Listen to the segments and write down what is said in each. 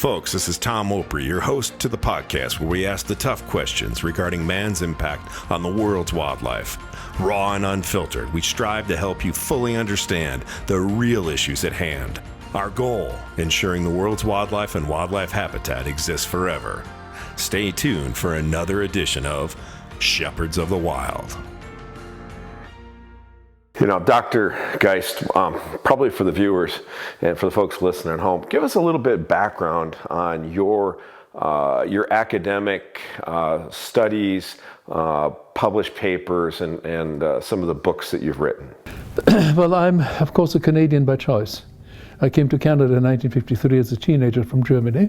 Folks, this is Tom Opre, your host to the podcast where we ask the tough questions regarding man's impact on the world's wildlife. Raw and unfiltered, we strive to help you fully understand the real issues at hand. Our goal, ensuring the world's wildlife and wildlife habitat exists forever. Stay tuned for another edition of Shepherds of the Wild. You know, Dr. Geist, probably for the viewers and for the folks listening at home, give us a little bit of background on your academic studies, published papers, and some of the books that you've written. Well, I'm, of course, a Canadian by choice. I came to Canada in 1953 as a teenager from Germany.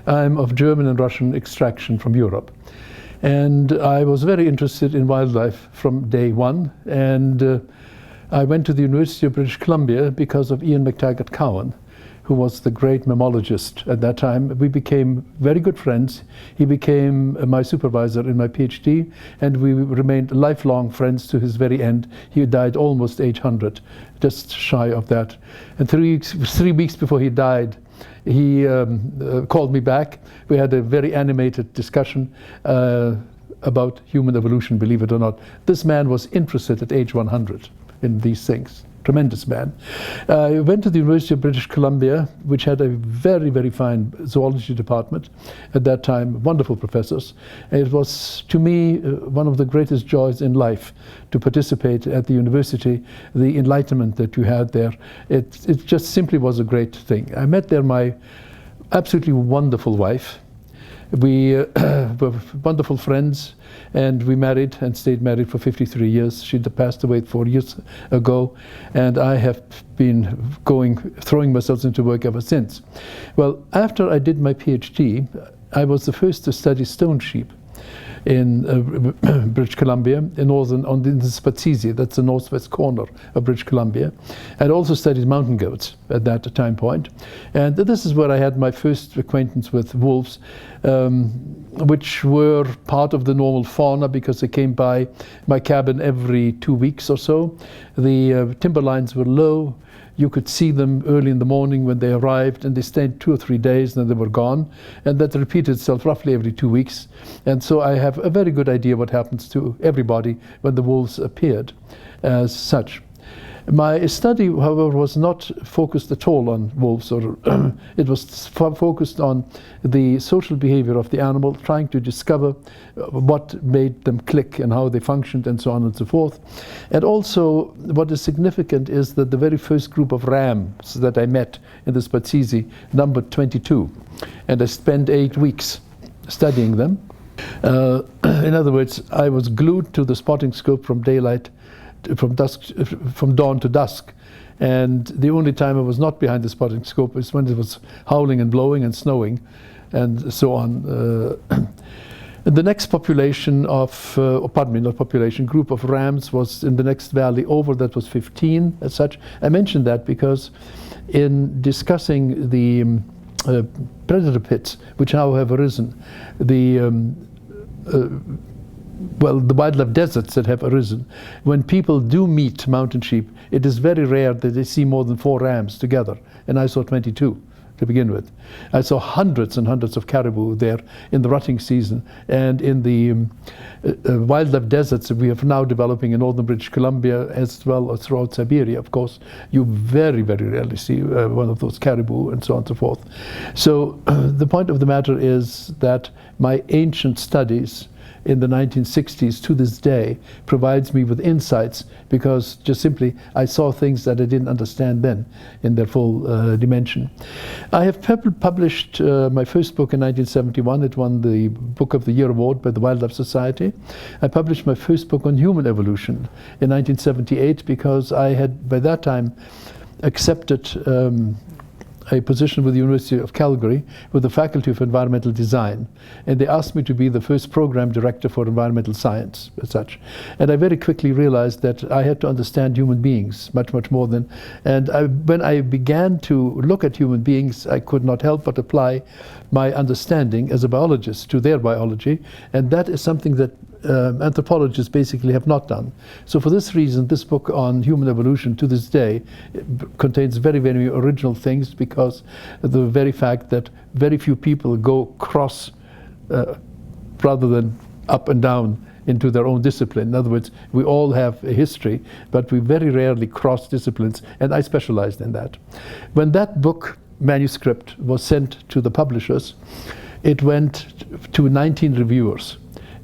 I'm of German and Russian extraction from Europe. And I was very interested in wildlife from day one. And I went to the University of British Columbia because of Ian McTaggart Cowan, who was the great mammologist at that time. We became very good friends. He became my supervisor in my PhD, and we remained lifelong friends to his very end. He died almost age 100, just shy of that. And 3 weeks before he died, he called me back. We had a very animated discussion about human evolution, believe it or not. This man was interested at age 100 in these things. Tremendous man. I went to the University of British Columbia, which had a very, very fine zoology department at that time, wonderful professors. It was, to me, one of the greatest joys in life to participate at the university. The enlightenment that you had there, it just simply was a great thing. I met there my absolutely wonderful wife. We were wonderful friends, and we married and stayed married for 53 years. She passed away 4 years ago, and I have been throwing myself into work ever since. Well, after I did my PhD, I was the first to study stone sheep in British Columbia, on the Spatsizi, that's the northwest corner of British Columbia. I'd also studied mountain goats at that time point. And this is where I had my first acquaintance with wolves, which were part of the normal fauna because they came by my cabin every 2 weeks or so. The timberlines were low. You could see them early in the morning when they arrived, and they stayed 2 or 3 days, and then they were gone. And that repeated itself roughly every 2 weeks. And so I have a very good idea what happens to everybody when the wolves appeared as such. My study, however, was not focused at all on wolves, or it was focused on the social behavior of the animal, trying to discover what made them click and how they functioned and so on and so forth. And also, what is significant is that the very first group of rams that I met in the Spatsizi numbered 22, and I spent 8 weeks studying them. In other words, I was glued to the spotting scope from dawn to dusk, and the only time I was not behind the spotting scope is when it was howling and blowing and snowing and so on. The next population group of rams was in the next valley over. That was 15 as such. I mentioned that because in discussing the predator pits, which now have arisen, the wildlife deserts that have arisen, when people do meet mountain sheep, it is very rare that they see more than 4 rams together, and I saw 22 to begin with. I saw hundreds and hundreds of caribou there in the rutting season, and in the wildlife deserts that we are now developing in northern British Columbia as well as throughout Siberia, of course, you very, very rarely see one of those caribou and so on and so forth. So the point of the matter is that my ancient studies in the 1960s to this day provides me with insights, because just simply I saw things that I didn't understand then in their full dimension. I have published my first book in 1971. It won the Book of the Year award by the Wildlife Society. I published my first book on human evolution in 1978 because I had by that time accepted a position with the University of Calgary with the Faculty of Environmental Design, and they asked me to be the first program director for environmental science as such. And I very quickly realized that I had to understand human beings much, much more than, and when I began to look at human beings, I could not help but apply my understanding as a biologist to their biology, and that is something that anthropologists basically have not done. So for this reason, this book on human evolution to this day contains very, very original things, because of the very fact that very few people go cross rather than up and down into their own discipline. In other words, we all have a history, but we very rarely cross disciplines, and I specialized in that. When that book manuscript was sent to the publishers, it went to 19 reviewers.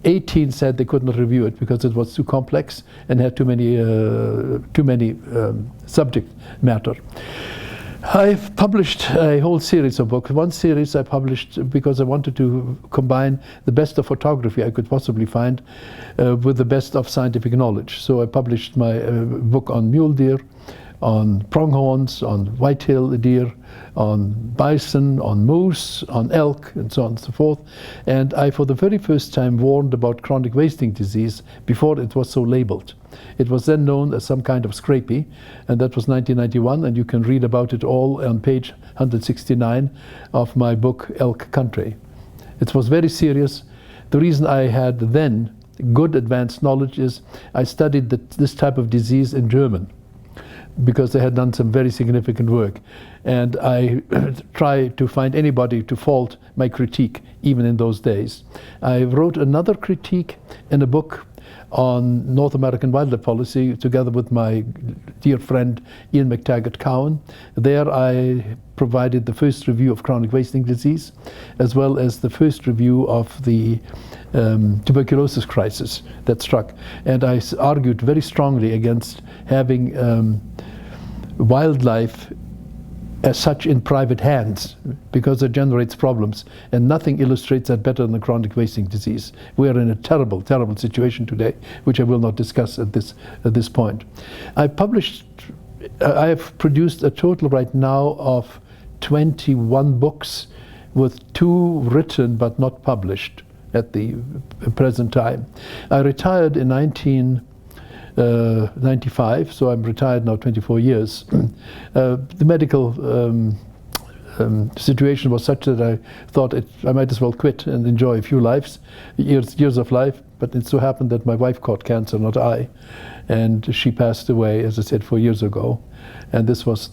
18 said they could not review it because it was too complex and had too many subject matter. I've published a whole series of books. One series I published because I wanted to combine the best of photography I could possibly find with the best of scientific knowledge. So I published my book on mule deer, on pronghorns, on white-tailed deer, on bison, on moose, on elk, and so on and so forth. And I, for the very first time, warned about chronic wasting disease before it was so labeled. It was then known as some kind of scrapie, and that was 1991, and you can read about it all on page 169 of my book, Elk Country. It was very serious. The reason I had then good advanced knowledge is I studied this type of disease in German, because they had done some very significant work. And I try to find anybody to fault my critique, even in those days. I wrote another critique in a book on North American wildlife policy together with my dear friend Ian McTaggart-Cowan. There I provided the first review of chronic wasting disease, as well as the first review of the tuberculosis crisis that struck. And I argued very strongly against having wildlife as such in private hands, because it generates problems, and nothing illustrates that better than chronic wasting disease. We are in a terrible, terrible situation today, which I will not discuss at this point. I have produced a total right now of 21 books, with 2 written but not published at the present time. I retired in 1995, so I'm retired now 24 years. The medical situation was such that I thought I might as well quit and enjoy a few years of life, but it so happened that my wife caught cancer, not I, and she passed away, as I said, 4 years ago. And this was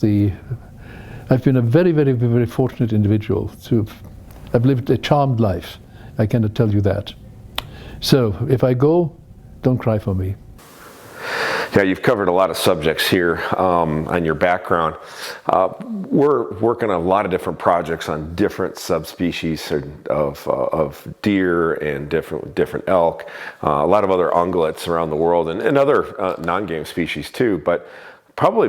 I've been a very, very, very fortunate individual. I've lived a charmed life, I cannot tell you that. So if I go, don't cry for me. Yeah, you've covered a lot of subjects here on your background. We're working on a lot of different projects on different subspecies of deer and different elk, a lot of other ungulates around the world, and other non-game species too. But probably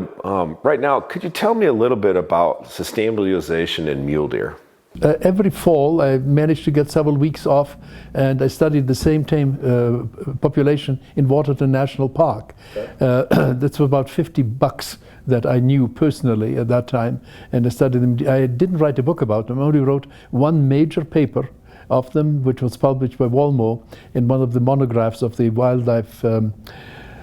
right now, could you tell me a little bit about sustainabilization in mule deer? Every fall I managed to get several weeks off, and I studied the same population in Waterton National Park. That's about 50 bucks that I knew personally at that time, and I studied them. I didn't write a book about them. I only wrote one major paper of them, which was published by Walmore in one of the monographs of the Wildlife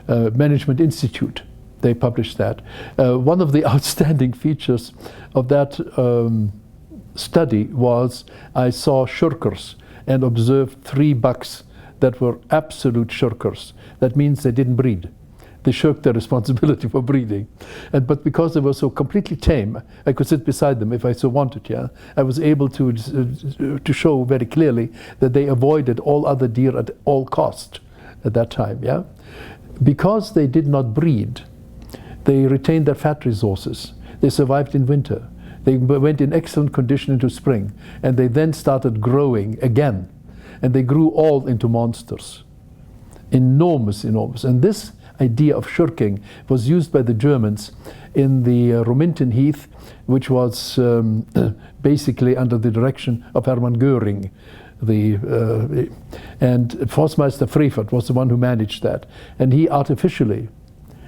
Management Institute. They published that. One of the outstanding features of that study was I saw shirkers and observed 3 bucks that were absolute shirkers. That means they didn't breed. They shirked their responsibility for breeding. But because they were so completely tame, I could sit beside them if I so wanted. Yeah, I was able to show very clearly that they avoided all other deer at all cost at that time. Yeah, because they did not breed, they retained their fat resources. They survived in winter. They went in excellent condition into spring, and they then started growing again, and they grew all into monsters. Enormous, enormous. And this idea of shirking was used by the Germans in the Rominton Heath, which was basically under the direction of Hermann Göring. And Forstmeister Frevert was the one who managed that. And he artificially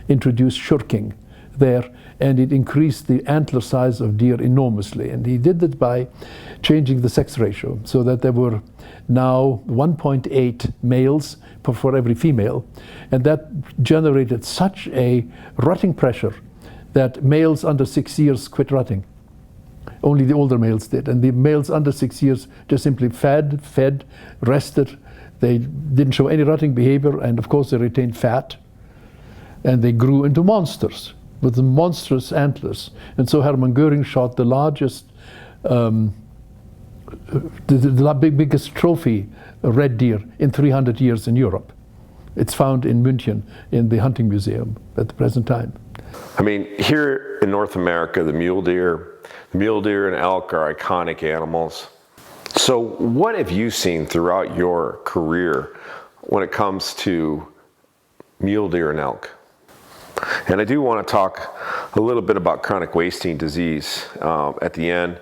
introduced shirking there, and it increased the antler size of deer enormously. And he did it by changing the sex ratio, so that there were now 1.8 males for every female, and that generated such a rutting pressure that males under 6 years quit rutting. Only the older males did, and the males under 6 years just simply fed, rested. They didn't show any rutting behavior, and of course they retained fat, and they grew into monsters with monstrous antlers. And so Hermann Göring shot the largest, biggest trophy red deer in 300 years in Europe. It's found in München in the hunting museum at the present time. I mean, here in North America, the mule deer and elk are iconic animals. So what have you seen throughout your career when it comes to mule deer and elk? And I do want to talk a little bit about chronic wasting disease at the end,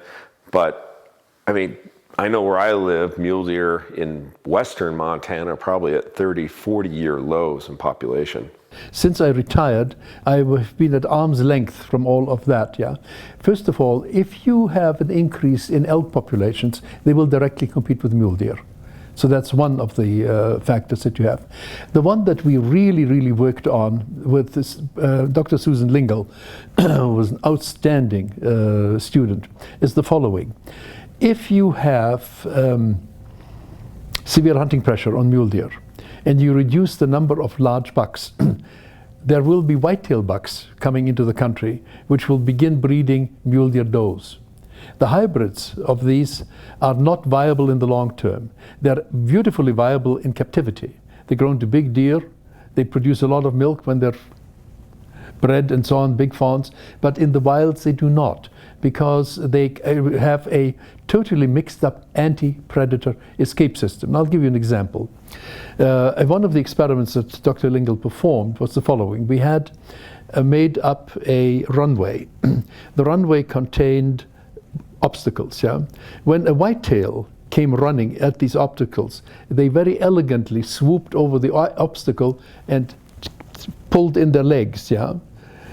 but I mean, I know where I live, mule deer in western Montana are probably at 30, 40-year lows in population. Since I retired, I have been at arm's length from all of that. Yeah. First of all, if you have an increase in elk populations, they will directly compete with mule deer. So that's one of the factors that you have. The one that we really worked on with this, Dr. Susan Lingle, who was an outstanding student, is the following. If you have severe hunting pressure on mule deer, and you reduce the number of large bucks, there will be whitetail bucks coming into the country, which will begin breeding mule deer does. The hybrids of these are not viable in the long term. They're beautifully viable in captivity. They grow into big deer. They produce a lot of milk when they're bred and so on, big fawns. But in the wilds, they do not, because they have a totally mixed up anti-predator escape system. And I'll give you an example. One of the experiments that Dr. Lingle performed was the following. We had made up a runway. The runway contained obstacles. Yeah? When a whitetail came running at these obstacles, they very elegantly swooped over the obstacle and pulled in their legs. Yeah?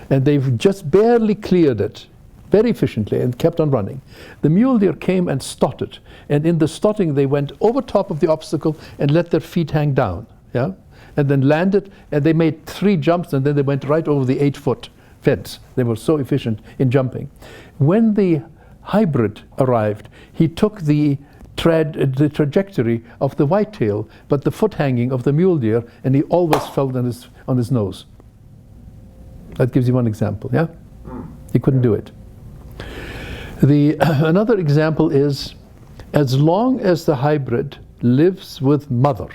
And they've just barely cleared it very efficiently and kept on running. The mule deer came and stotted, and in the stotting they went over top of the obstacle and let their feet hang down, yeah, and then landed, and they made 3 jumps, and then they went right over the 8-foot fence. They were so efficient in jumping. When the hybrid arrived, he took the trajectory of the whitetail, but the foot hanging of the mule deer, and he always fell on his nose. That gives you one example, yeah? He couldn't do it. Another example is, as long as the hybrid lives with mother,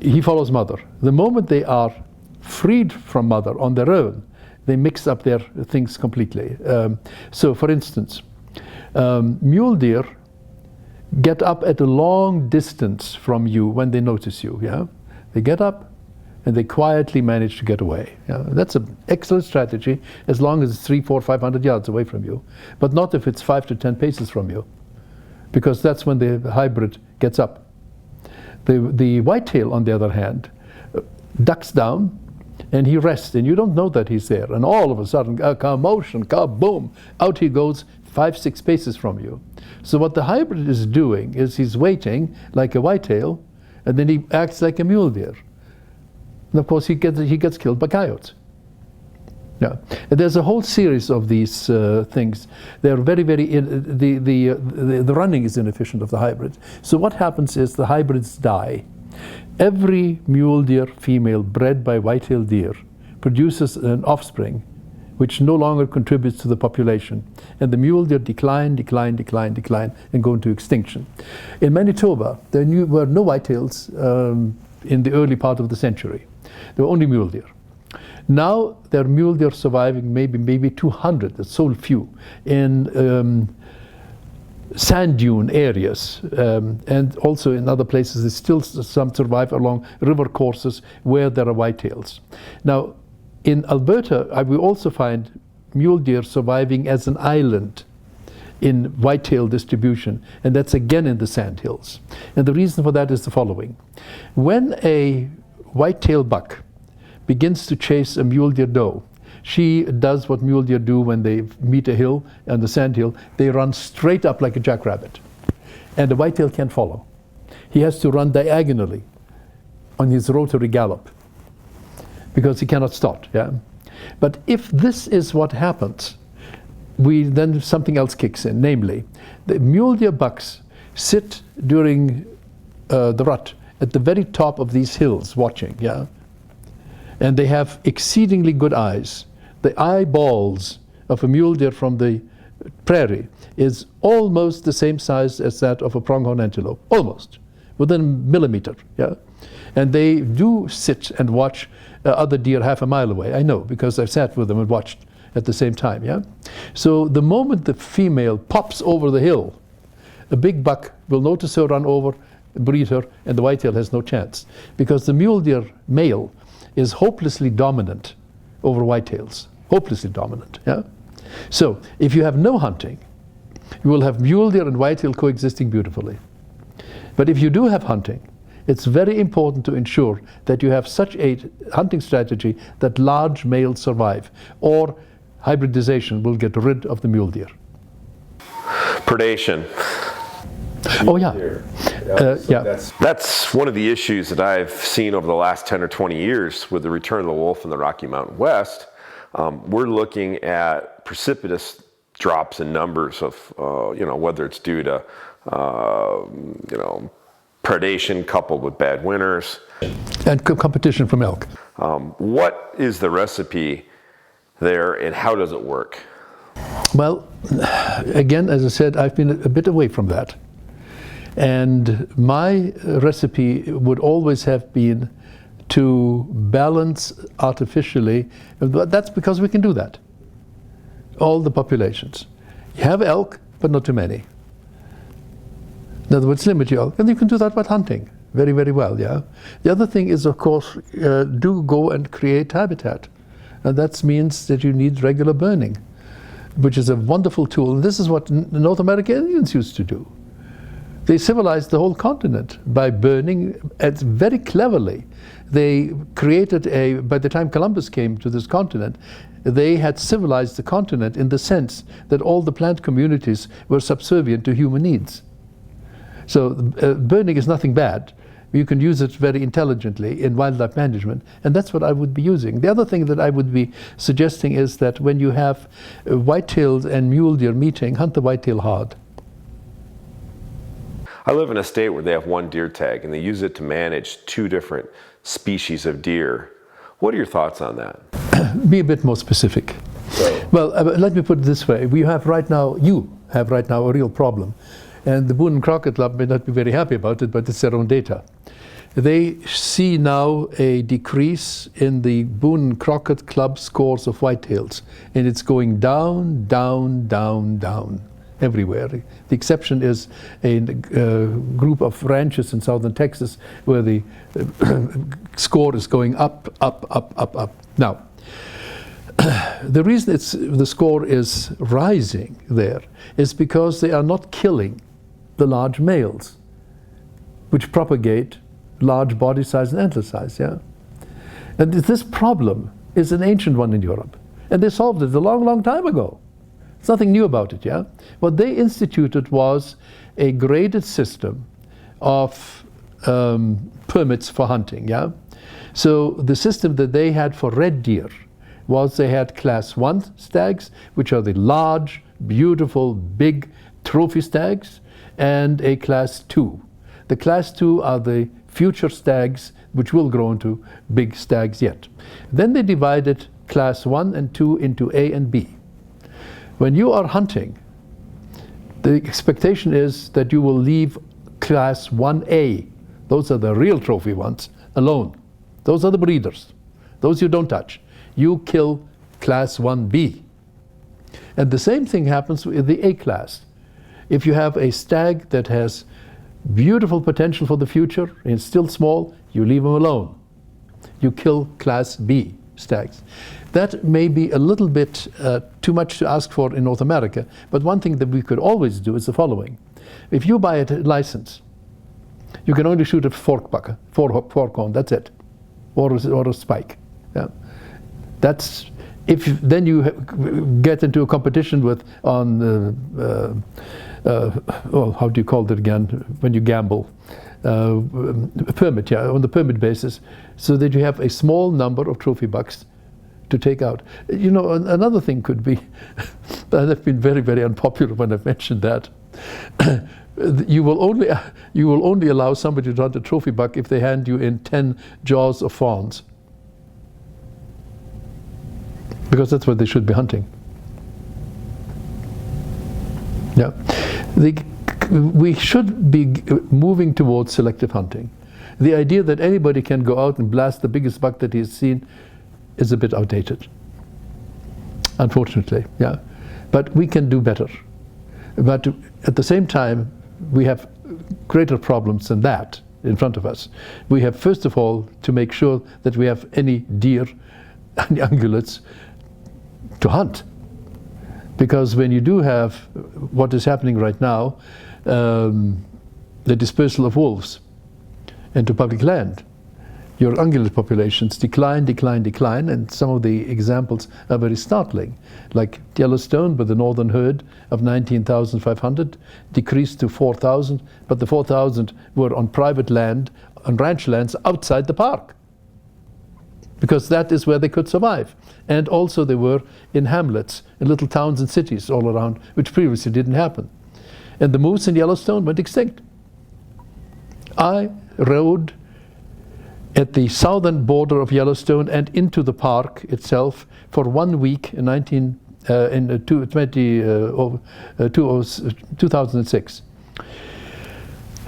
he follows mother. The moment they are freed from mother on their own, they mix up their things completely. So for instance, mule deer get up at a long distance from you when they notice you. Yeah, they get up and they quietly manage to get away. Yeah, that's an excellent strategy as long as it's 300, 400, 500 yards away from you, but not if it's 5 to 10 paces from you, because that's when the hybrid gets up. The whitetail, on the other hand, ducks down and he rests, and you don't know that he's there, and all of a sudden, a commotion, kaboom, out he goes 5, 6 paces from you. So what the hybrid is doing is he's waiting like a whitetail, and then he acts like a mule deer. And of course he gets killed by coyotes. Yeah, and there's a whole series of these things. They're the running is inefficient of the hybrid. So what happens is the hybrids die. Every mule deer female bred by whitetail deer produces an offspring which no longer contributes to the population, and the mule deer decline, and go into extinction. In Manitoba, there were no whitetails in the early part of the century. There were only mule deer. Now there are mule deer surviving, maybe 200, that's so few, in sand dune areas, and also in other places. There's still some survive along river courses where there are whitetails. Now in Alberta, we also find mule deer surviving as an island in whitetail distribution, and that's again in the sand hills. And the reason for that is the following. When a whitetail buck begins to chase a mule deer doe, she does what mule deer do when they meet a hill, on the sand hill. They run straight up like a jackrabbit, and the whitetail can't follow. He has to run diagonally on his rotary gallop because he cannot stop. Yeah? But if this is what happens, then something else kicks in, namely, the mule deer bucks sit during the rut at the very top of these hills watching, yeah? And they have exceedingly good eyes. The eyeballs of a mule deer from the prairie is almost the same size as that of a pronghorn antelope, almost, within a millimeter, yeah? And they do sit and watch other deer half a mile away. I know, because I've sat with them and watched at the same time, yeah? So the moment the female pops over the hill, a big buck will notice her, run over, breed her, and the whitetail has no chance. Because the mule deer male is hopelessly dominant over whitetails, hopelessly dominant, yeah? So if you have no hunting, you will have mule deer and whitetail coexisting beautifully. But if you do have hunting, it's very important to ensure that you have such a hunting strategy that large males survive, or hybridization will get rid of the mule deer. Predation. Oh yeah. Yeah. That's one of the issues that I've seen over the last 10 or 20 years with the return of the wolf in the Rocky Mountain West. We're looking at precipitous drops in numbers of, whether it's due to, predation coupled with bad winters. And competition from elk. What is the recipe there, and how does it work? Well, again, as I said, I've been a bit away from that. And my recipe would always have been to balance artificially. That's because we can do that. All the populations. You have elk, but not too many. In other words, limit your elk. And you can do that by hunting very, very well, yeah? The other thing is, of course, do go and create habitat. And that means that you need regular burning, which is a wonderful tool. And this is what North American Indians used to do. They civilized the whole continent by burning, and very cleverly. They created by the time Columbus came to this continent, they had civilized the continent in the sense that all the plant communities were subservient to human needs. So burning is nothing bad. You can use it very intelligently in wildlife management, and that's what I would be using. The other thing that I would be suggesting is that when you have whitetails and mule deer meeting, hunt the whitetail hard. I live in a state where they have one deer tag, and they use it to manage 2 different species of deer. What are your thoughts on that? Be a bit more specific. Well, let me put it this way. You have right now a real problem. And the Boone and Crockett Club may not be very happy about it, but it's their own data. They see now a decrease in the Boone and Crockett Club scores of whitetails. And it's going down, down, down, down, everywhere. The exception is a group of ranches in southern Texas where the score is going up, up, up, up, up. Now, the reason the score is rising there is because they are not killing the large males, which propagate large body size and antler size, yeah? And this problem is an ancient one in Europe. And they solved it a long, long time ago. There's nothing new about it, yeah? What they instituted was a graded system of permits for hunting, yeah? So the system that they had for red deer was they had class 1 stags, which are the large, beautiful, big trophy stags, and a class 2. The class 2 are the future stags, which will grow into big stags yet. Then they divided class 1 and 2 into A and B. When you are hunting, the expectation is that you will leave class 1A, those are the real trophy ones, alone. Those are the breeders. Those you don't touch. You kill class 1B. And the same thing happens with the A class. If you have a stag that has beautiful potential for the future and is still small, you leave him alone. You kill class B stags. That may be a little bit too much to ask for in North America, but one thing that we could always do is the following. If you buy a license, you can only shoot a fork horn, that's it, or a spike. Yeah. That's if then you get into a competition with how do you call it again when you gamble? Permit, yeah, on the permit basis, so that you have a small number of trophy bucks to take out. You know, another thing could be, and I've been very, very unpopular when I've mentioned that. you will only allow somebody to hunt a trophy buck if they hand you in 10 jaws of fawns, because that's what they should be hunting. Yeah, we should be moving towards selective hunting. The idea that anybody can go out and blast the biggest buck that he's seen is a bit outdated, unfortunately. Yeah, but we can do better. But at the same time, we have greater problems than that in front of us. We have, first of all, to make sure that we have any deer and ungulates to hunt. Because when you do have what is happening right now, the dispersal of wolves into public land, your ungulate populations decline, and some of the examples are very startling. Like Yellowstone, with the northern herd of 19,500 decreased to 4,000, but the 4,000 were on private land, on ranch lands outside the park, because that is where they could survive. And also they were in hamlets, in little towns and cities all around, which previously didn't happen. And the moose in Yellowstone went extinct. I rode at the southern border of Yellowstone and into the park itself for 1 week in 2006.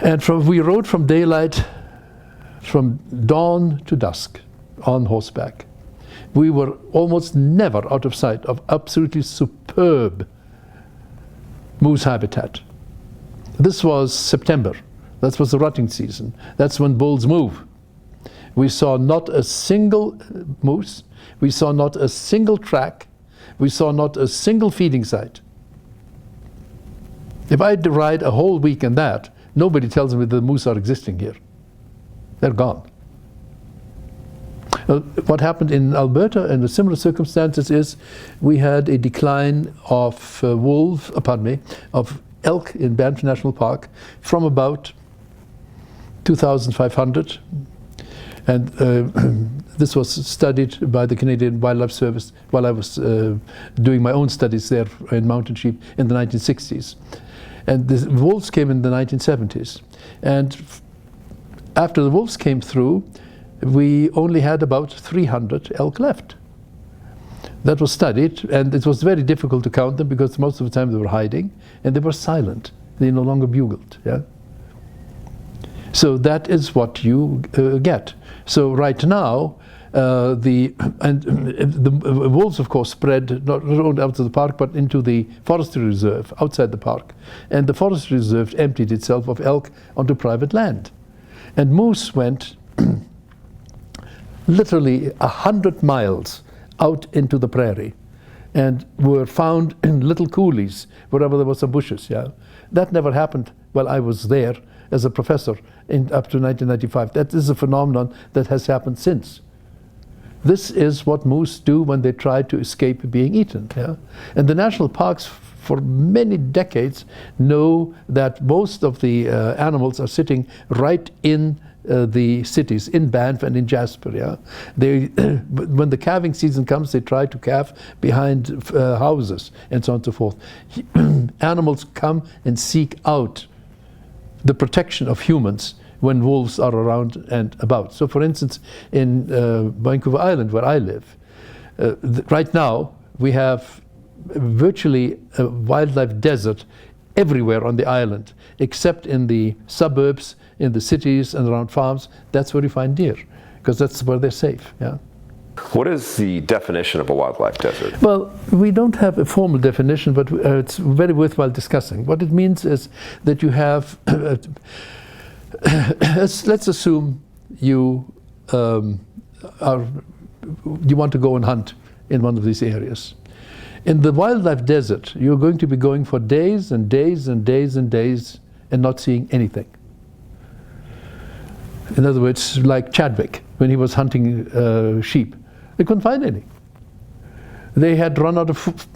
And we rode from daylight, from dawn to dusk, on horseback. We were almost never out of sight of absolutely superb moose habitat. This was September. That was the rutting season. That's when bulls move. We saw not a single moose. We saw not a single track. We saw not a single feeding site. If I ride a whole week in that, nobody tells me the moose are existing here. They're gone. What happened in Alberta in the similar circumstances is we had a decline of of elk in Banff National Park from about 2,500, and this was studied by the Canadian Wildlife Service while I was doing my own studies there in mountain sheep in the 1960s. And the wolves came in the 1970s, and after the wolves came through, we only had about 300 elk left. That was studied, and it was very difficult to count them because most of the time they were hiding and they were silent. They no longer bugled. Yeah. So that is what you get. So right now, the wolves, of course, spread not only out to the park but into the forestry reserve outside the park, and the forestry reserve emptied itself of elk onto private land, and moose went literally 100 miles out into the prairie and were found in little coulees wherever there were some bushes. Yeah, that never happened while I was there as a professor up to 1995. That is a phenomenon that has happened since. This is what moose do when they try to escape being eaten. Yeah? And the national parks for many decades know that most of the animals are sitting right in the cities, in Banff and in Jasper. Yeah? When the calving season comes, they try to calve behind houses and so on and so forth. Animals come and seek out the protection of humans when wolves are around and about. So for instance, in Vancouver Island, where I live, right now we have virtually a wildlife desert everywhere on the island, except in the suburbs, in the cities and around farms. That's where you find deer, because that's where they're safe. Yeah. What is the definition of a wildlife desert? Well, we don't have a formal definition, but it's very worthwhile discussing. What it means is that you have, let's assume you want to go and hunt in one of these areas. In the wildlife desert, you're going to be going for days and days and days and days and not seeing anything. In other words, like Chadwick, when he was hunting sheep, they couldn't find any. They had run out of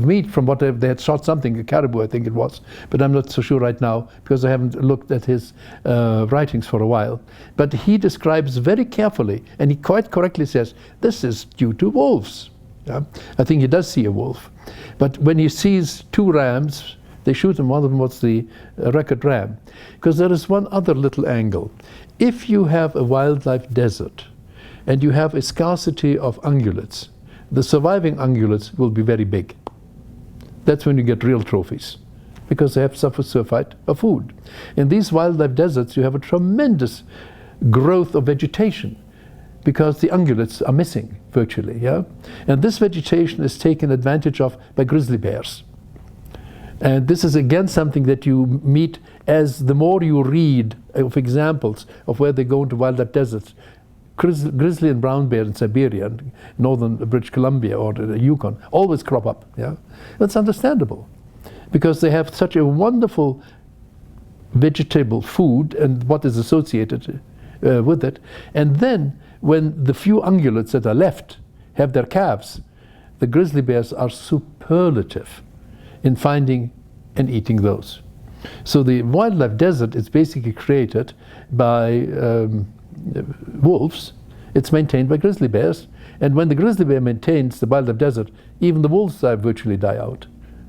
meat from what they had shot something, a caribou I think it was, but I'm not so sure right now because I haven't looked at his writings for a while. But he describes very carefully, and he quite correctly says, this is due to wolves. Yeah? I think he does see a wolf. But when he sees two rams, They shoot them. One of them was the record ram. Because there is one other little angle. If you have a wildlife desert and you have a scarcity of ungulates, the surviving ungulates will be very big. That's when you get real trophies, because they have suffered surfeit of food. In these wildlife deserts, you have a tremendous growth of vegetation, because the ungulates are missing virtually, yeah? And this vegetation is taken advantage of by grizzly bears. And this is again something that you meet as the more you read of examples of where they go into wildlife deserts. Grizzly and brown bear in Siberia and northern British Columbia or the Yukon always crop up, yeah? That's understandable, because they have such a wonderful vegetable food and what is associated with it. And then when the few ungulates that are left have their calves, the grizzly bears are superlative in finding and eating those. So the wildlife desert is basically created by wolves. It's maintained by grizzly bears. And when the grizzly bear maintains the wildlife desert, even the wolves virtually die out.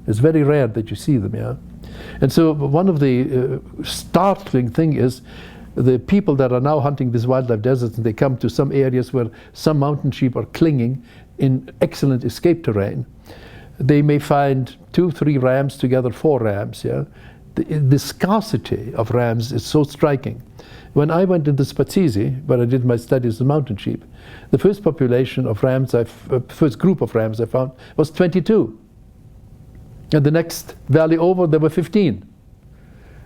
It's very rare that you see them, yeah? And so one of the startling thing is the people that are now hunting these wildlife deserts, and they come to some areas where some mountain sheep are clinging in excellent escape terrain. They may find 2, 3 rams together, 4 rams, yeah? The scarcity of rams is so striking. When I went into Spazizi, where I did my studies on mountain sheep, the first population of rams, first group of rams I found was 22. And the next valley over, there were 15.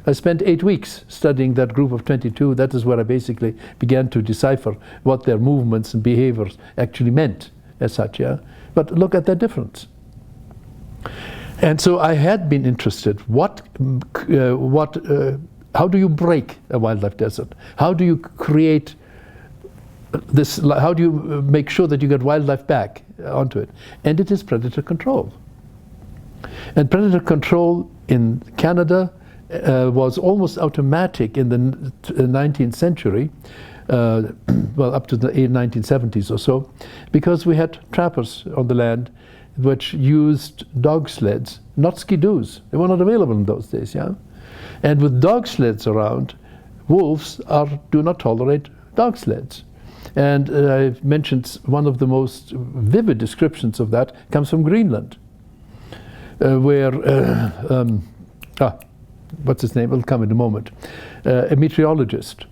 I spent 8 weeks studying that group of 22. That is where I basically began to decipher what their movements and behaviors actually meant as such, yeah? But look at that difference. And so I had been interested, how do you break a wildlife desert? How do you create this, how do you make sure that you get wildlife back onto it? And it is predator control. And predator control in Canada was almost automatic in the 19th century, well, up to the 1970s or so, because we had trappers on the land which used dog sleds, not skidoos. They were not available in those days, yeah? And with dog sleds around, wolves do not tolerate dog sleds. And I've mentioned one of the most vivid descriptions of that comes from Greenland, where, what's his name? It'll come in a moment. A meteorologist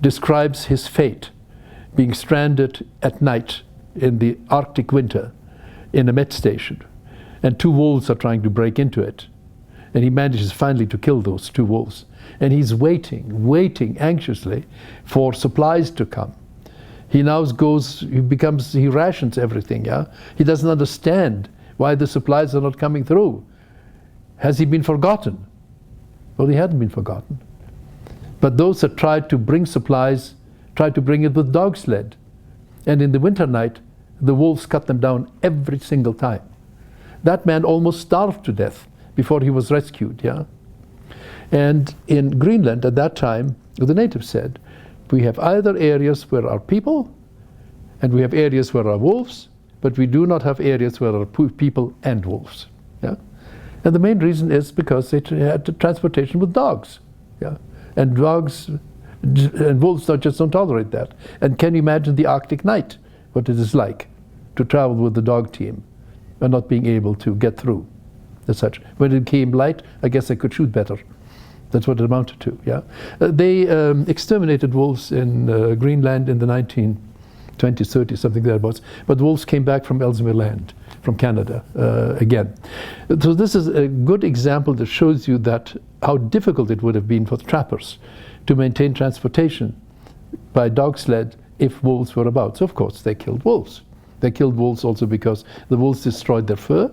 describes his fate being stranded at night in the Arctic winter in a Met station, and 2 wolves are trying to break into it. And he manages finally to kill those 2 wolves. And he's waiting anxiously for supplies to come. He now he rations everything, yeah? He doesn't understand why the supplies are not coming through. Has he been forgotten? Well, he hadn't been forgotten. But those that tried to bring supplies, tried to bring it with dog sled. And in the winter night, the wolves cut them down every single time. That man almost starved to death before he was rescued, yeah? And in Greenland at that time, the natives said, we have either areas where are people, and we have areas where are wolves, but we do not have areas where are people and wolves, yeah? And the main reason is because they had transportation with dogs, yeah? And dogs and wolves just don't tolerate that. And can you imagine the Arctic night, what it is like to travel with the dog team and not being able to get through as such. When it came light, I guess I could shoot better. That's what it amounted to, yeah. They exterminated wolves in Greenland in the 1920s, 30s, something thereabouts. But wolves came back from Ellesmere Land, from Canada, again. So this is a good example that shows you that how difficult it would have been for the trappers to maintain transportation by dog sled if wolves were about. So of course they killed wolves. They killed wolves also because the wolves destroyed their fur,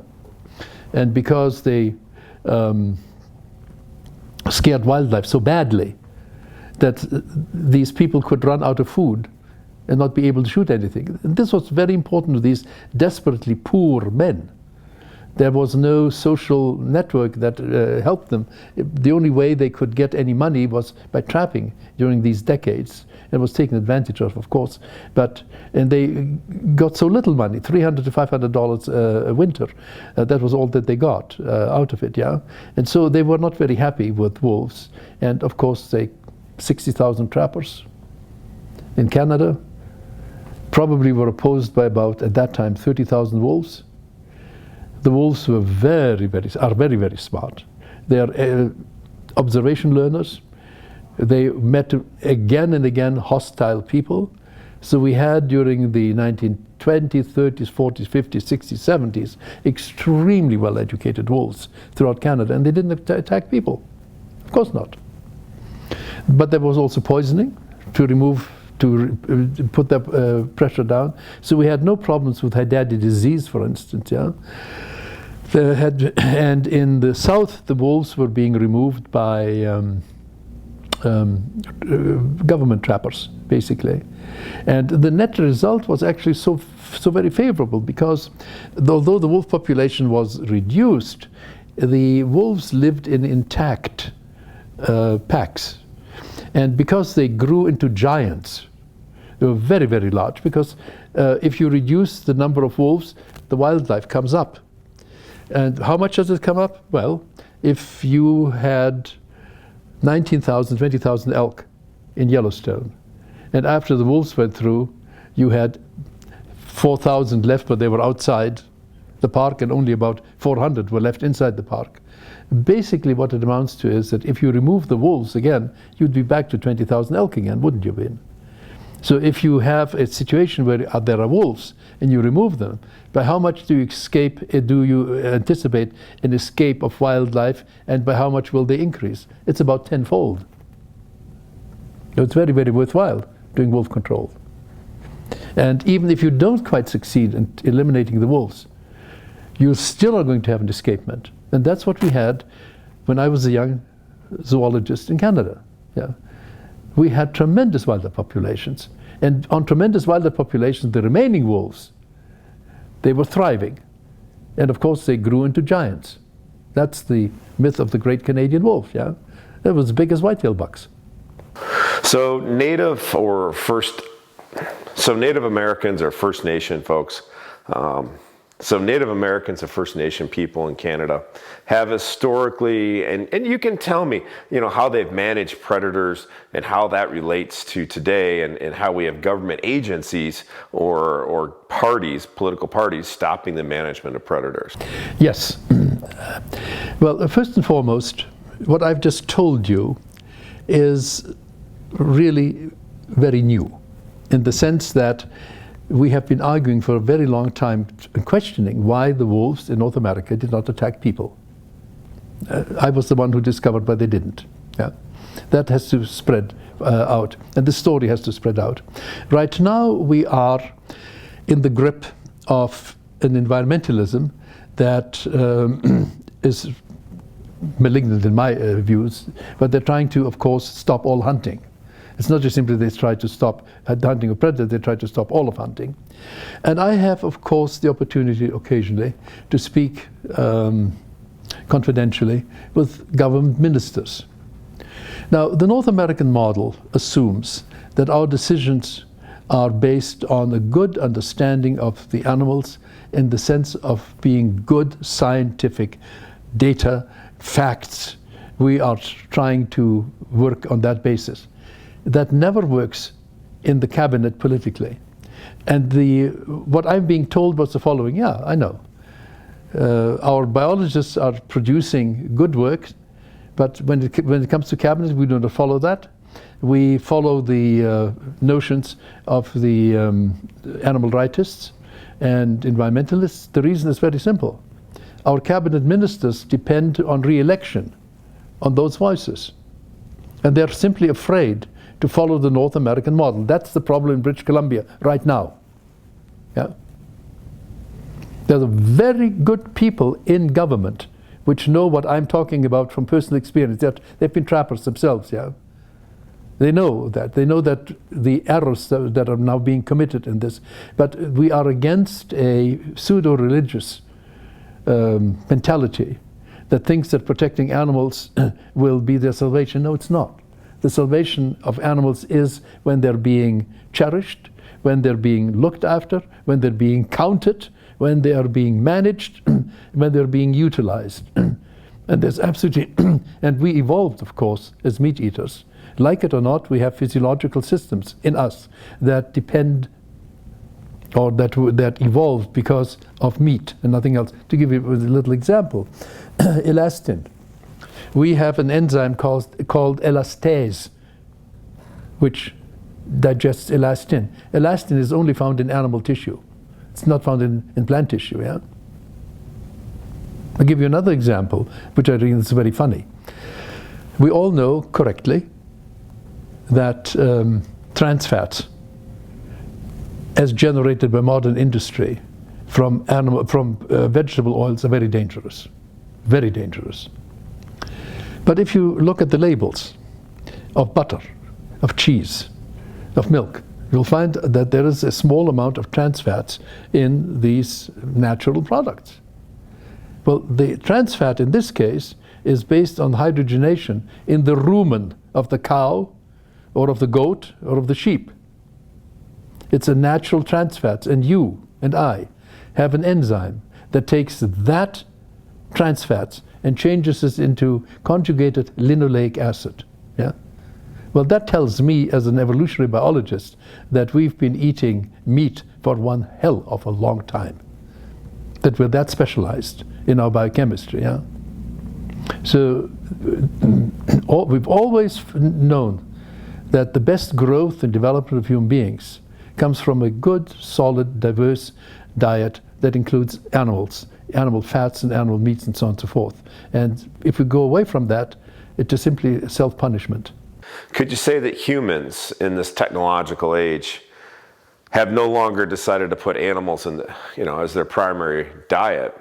and because they scared wildlife so badly that these people could run out of food and not be able to shoot anything. And this was very important to these desperately poor men, There was no social network that helped them. The only way they could get any money was by trapping during these decades. It was taken advantage of course, and they got so little money, $300 to $500 a winter. That was all that they got out of it, yeah. And so they were not very happy with wolves. And of course, 60,000 trappers in Canada probably were opposed by about, at that time, 30,000 wolves. The wolves were very, very smart. They are observation learners. They met again and again hostile people. So we had during the 1920s, 30s, 40s, 50s, 60s, 70s, extremely well-educated wolves throughout Canada, and they didn't attack people. Of course not. But there was also poisoning to put the pressure down. So we had no problems with Haddadi disease, for instance, yeah. And in the south, the wolves were being removed by government trappers, basically. And the net result was actually so very favorable, because although the wolf population was reduced, the wolves lived in intact packs. And because they grew into giants, they were very, very large, because if you reduce the number of wolves, the wildlife comes up. And how much does it come up? Well, if you had 19,000, 20,000 elk in Yellowstone, and after the wolves went through, you had 4,000 left, but they were outside the park, and only about 400 were left inside the park. Basically what it amounts to is that if you remove the wolves again, you'd be back to 20,000 elk again, wouldn't you, Ben? So if you have a situation where there are wolves and you remove them, by how much do you anticipate an escape of wildlife, and by how much will they increase? It's about tenfold. So it's very, very worthwhile doing wolf control. And even if you don't quite succeed in eliminating the wolves, you still are going to have an escapement. And that's what we had when I was a young zoologist in Canada. Yeah. We had tremendous wildlife populations. And on tremendous wildlife populations, the remaining wolves, they were thriving. And of course, they grew into giants. That's the myth of the great Canadian wolf, yeah? It was as big as whitetail bucks. So Native Americans or First Nation folks, so Native Americans and First Nation people in Canada have historically, and you can tell me, how they've managed predators and how that relates to today, and how we have government agencies or parties, political parties, stopping the management of predators. Yes. Well, first and foremost, what I've just told you is really very new, in the sense that we have been arguing for a very long time and questioning why the wolves in North America did not attack people. I was the one who discovered why they didn't. Yeah. That has to spread out, and the story has to spread out. Right now we are in the grip of an environmentalism that is malignant in my views, but they're trying to, of course, stop all hunting. It's not just simply they try to stop hunting of predators, they try to stop all of hunting. And I have, of course, the opportunity occasionally to speak confidentially with government ministers. Now, the North American model assumes that our decisions are based on a good understanding of the animals, in the sense of being good scientific data, facts. We are trying to work on that basis. That never works in the cabinet politically. And what I'm being told was the following: yeah, I know. Our biologists are producing good work, but when it comes to cabinet, we don't follow that. We follow the notions of the animal rightists and environmentalists. The reason is very simple. Our cabinet ministers depend on re-election, on those voices. And they're simply afraid to follow the North American model. That's the problem in British Columbia right now. Yeah. There are very good people in government which know what I'm talking about from personal experience. They've been trappers themselves, yeah. They know that. They know that the errors that are now being committed in this. But we are against a pseudo-religious mentality that thinks that protecting animals will be their salvation. No, it's not. The salvation of animals is when they're being cherished, when they're being looked after, when they're being counted, when they are being managed, when they're being utilized. And there's absolutely, and we evolved, of course, as meat eaters. Like it or not, we have physiological systems in us that depend, or that evolved because of meat and nothing else. To give you a little example, elastin. We have an enzyme called elastase, which digests elastin. Elastin is only found in animal tissue. It's not found in plant tissue, yeah? I'll give you another example, which I think is very funny. We all know correctly that trans fats, as generated by modern industry from vegetable oils, are very dangerous. Very dangerous. But if you look at the labels of butter, of cheese, of milk, you'll find that there is a small amount of trans fats in these natural products. Well, the trans fat in this case is based on hydrogenation in the rumen of the cow or of the goat or of the sheep. It's a natural trans fat, and you and I have an enzyme that takes that trans fats and changes it into conjugated linoleic acid. Yeah? Well, that tells me as an evolutionary biologist that we've been eating meat for one hell of a long time, that we're that specialized in our biochemistry. Yeah? So we've always known that the best growth and development of human beings comes from a good, solid, diverse diet that includes animals, animal fats and animal meats and so on and so forth. And if we go away from that, it's just simply self-punishment. Could you say that humans in this technological age have no longer decided to put animals in as their primary diet?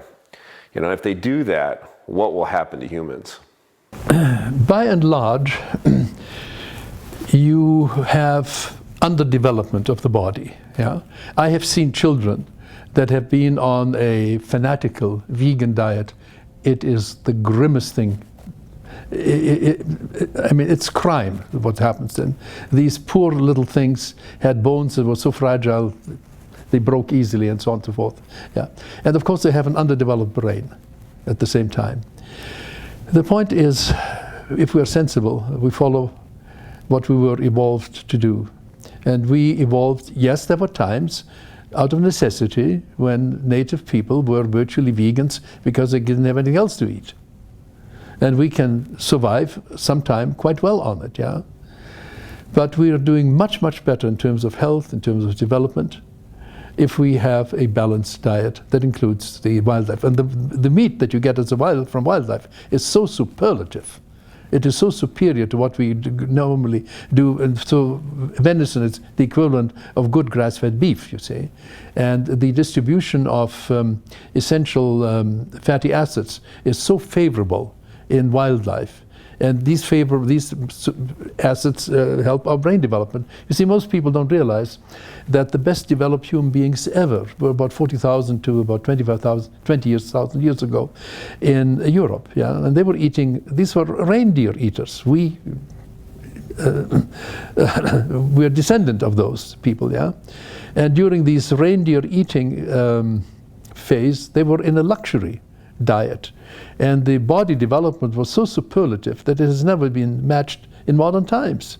If they do that, what will happen to humans? By and large, you have underdevelopment of the body. Yeah? I have seen children that have been on a fanatical vegan diet. It is the grimmest thing. I mean, it's crime what happens then. These poor little things had bones that were so fragile they broke easily and so on and so forth. Yeah. And of course they have an underdeveloped brain at the same time. The point is, if we are sensible, we follow what we were evolved to do. And we evolved, yes, there were times out of necessity when native people were virtually vegans because they didn't have anything else to eat. And we can survive sometime quite well on it, yeah? But we are doing much, much better in terms of health, in terms of development, if we have a balanced diet that includes the wildlife. And the meat that you get from wildlife is so superlative. It is so superior to what we normally do. And so venison is the equivalent of good grass-fed beef, you see. And the distribution of essential fatty acids is so favorable in wildlife. And these acids help our brain development. You see, most people don't realize that the best developed human beings ever were about 40,000 to about 20 years ago in Europe. Yeah? And they were eating, these were reindeer eaters. We're descendant of those people. Yeah? And during these reindeer eating phase, they were in a luxury diet. And the body development was so superlative that it has never been matched in modern times.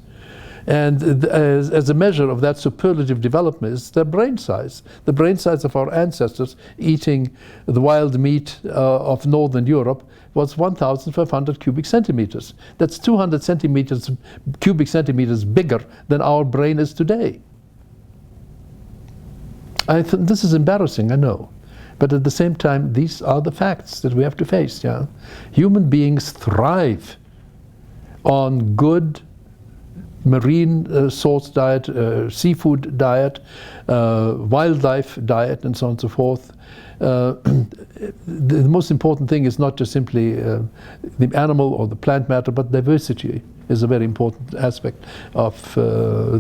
And as a measure of that superlative development is their brain size. The brain size of our ancestors eating the wild meat of Northern Europe was 1,500 cubic centimeters. That's 200 cubic centimeters bigger than our brain is today. This is embarrassing, I know. But at the same time, these are the facts that we have to face. Yeah? Human beings thrive on good marine source diet, seafood diet, wildlife diet, and so on and so forth. The most important thing is not just simply the animal or the plant matter, but diversity is a very important aspect of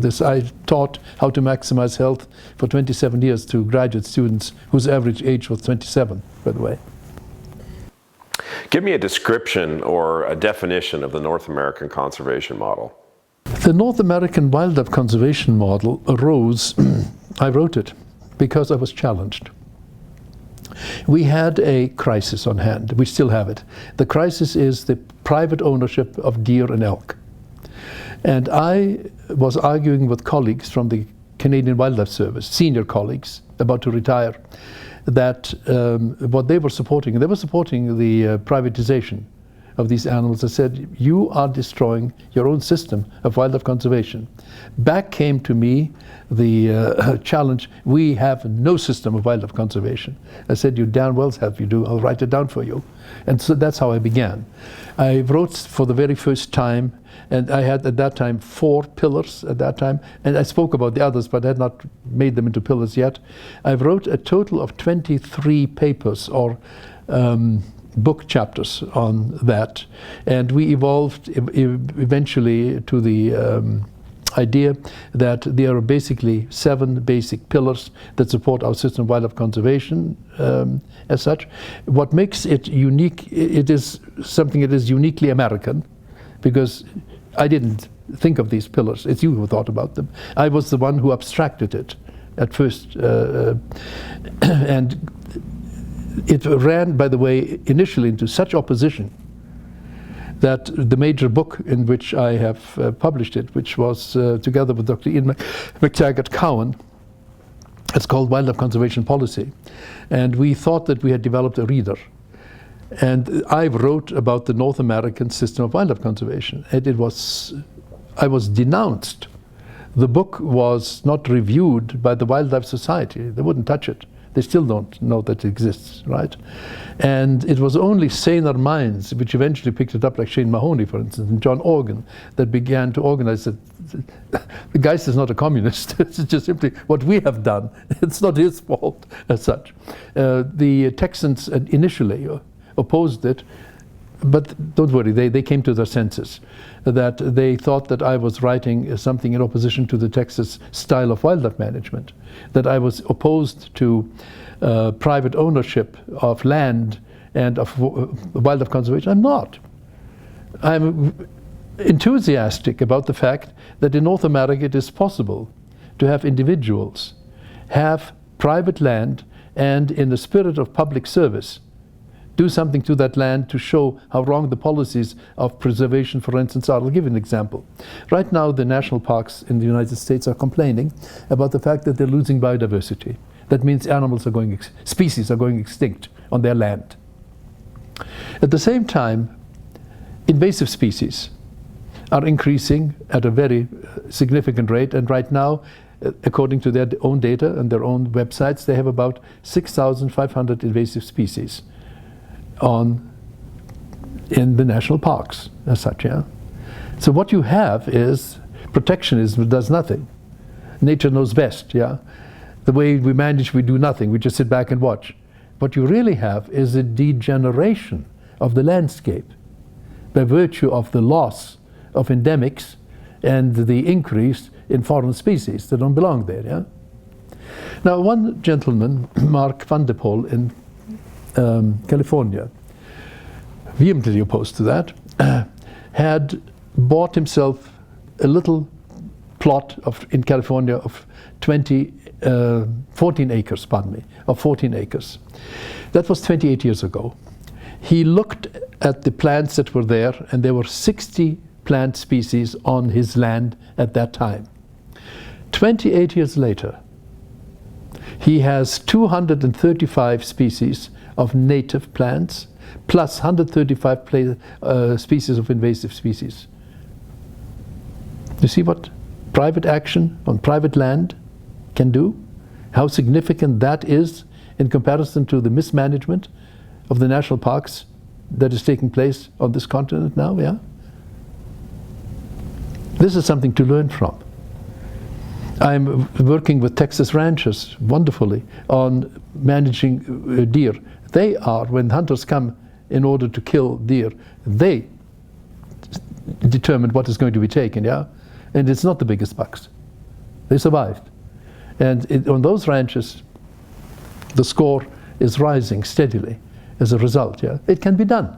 this. I taught how to maximize health for 27 years to graduate students whose average age was 27, by the way. Give me a description or a definition of the North American conservation model. The North American wildlife conservation model arose, I wrote it, because I was challenged. We had a crisis on hand. We still have it. The crisis is the private ownership of deer and elk. And I was arguing with colleagues from the Canadian Wildlife Service, senior colleagues about to retire, that what they were supporting the privatization of these animals. I said, you are destroying your own system of wildlife conservation. Back came to me the challenge, we have no system of wildlife conservation. I said, you damn well have you do, I'll write it down for you. And so that's how I began. I wrote for the very first time, and I had at that time 4 pillars at that time, and I spoke about the others, but I had not made them into pillars yet. I wrote a total of 23 papers or book chapters on that, and we evolved eventually to the idea that there are basically 7 basic pillars that support our system of wildlife conservation as such. What makes it unique, it is something that is uniquely American, because I didn't think of these pillars, it's you who thought about them. I was the one who abstracted it at first, and it ran, by the way, initially into such opposition that the major book in which I have published it, which was together with Dr. Ian McTaggart-Cowan, it's called Wildlife Conservation Policy. And we thought that we had developed a reader. And I wrote about the North American system of wildlife conservation. And I was denounced. The book was not reviewed by the Wildlife Society. They wouldn't touch it. They still don't know that it exists, right? And it was only saner minds, which eventually picked it up, like Shane Mahoney, for instance, and John Organ, that began to organize it. The Geist is not a communist. It's just simply what we have done. It's not his fault as such. The Texans initially opposed it, but don't worry, they came to their senses, that they thought that I was writing something in opposition to the Texas style of wildlife management, that I was opposed to private ownership of land and of wildlife conservation. I'm not. I'm enthusiastic about the fact that in North America it is possible to have individuals have private land and, in the spirit of public service, do something to that land to show how wrong the policies of preservation, for instance, are. I'll give you an example. Right now, the national parks in the United States are complaining about the fact that they're losing biodiversity. That means animals are going, species are going extinct on their land. At the same time, invasive species are increasing at a very significant rate, and right now, according to their own data and their own websites, they have about 6,500 invasive species in the national parks as such, yeah. So what you have is protectionism does nothing. Nature knows best, yeah. The way we manage, we do nothing. We just sit back and watch. What you really have is a degeneration of the landscape by virtue of the loss of endemics and the increase in foreign species that don't belong there, yeah. Now, one gentleman, Mark van der Poel in California, vehemently opposed to that, had bought himself a little plot in California of 14 acres, pardon me, of 14 acres. That was 28 years ago. He looked at the plants that were there, and there were 60 plant species on his land at that time. 28 years later, he has 235 species of native plants, plus 135 species of invasive species. You see what private action on private land can do? How significant that is in comparison to the mismanagement of the national parks that is taking place on this continent now, yeah? This is something to learn from. I'm working with Texas ranchers wonderfully on managing deer. They are, when hunters come in order to kill deer, they determine what is going to be taken, yeah? And it's not the biggest bucks. They survived. And on those ranches, the score is rising steadily as a result, yeah? It can be done.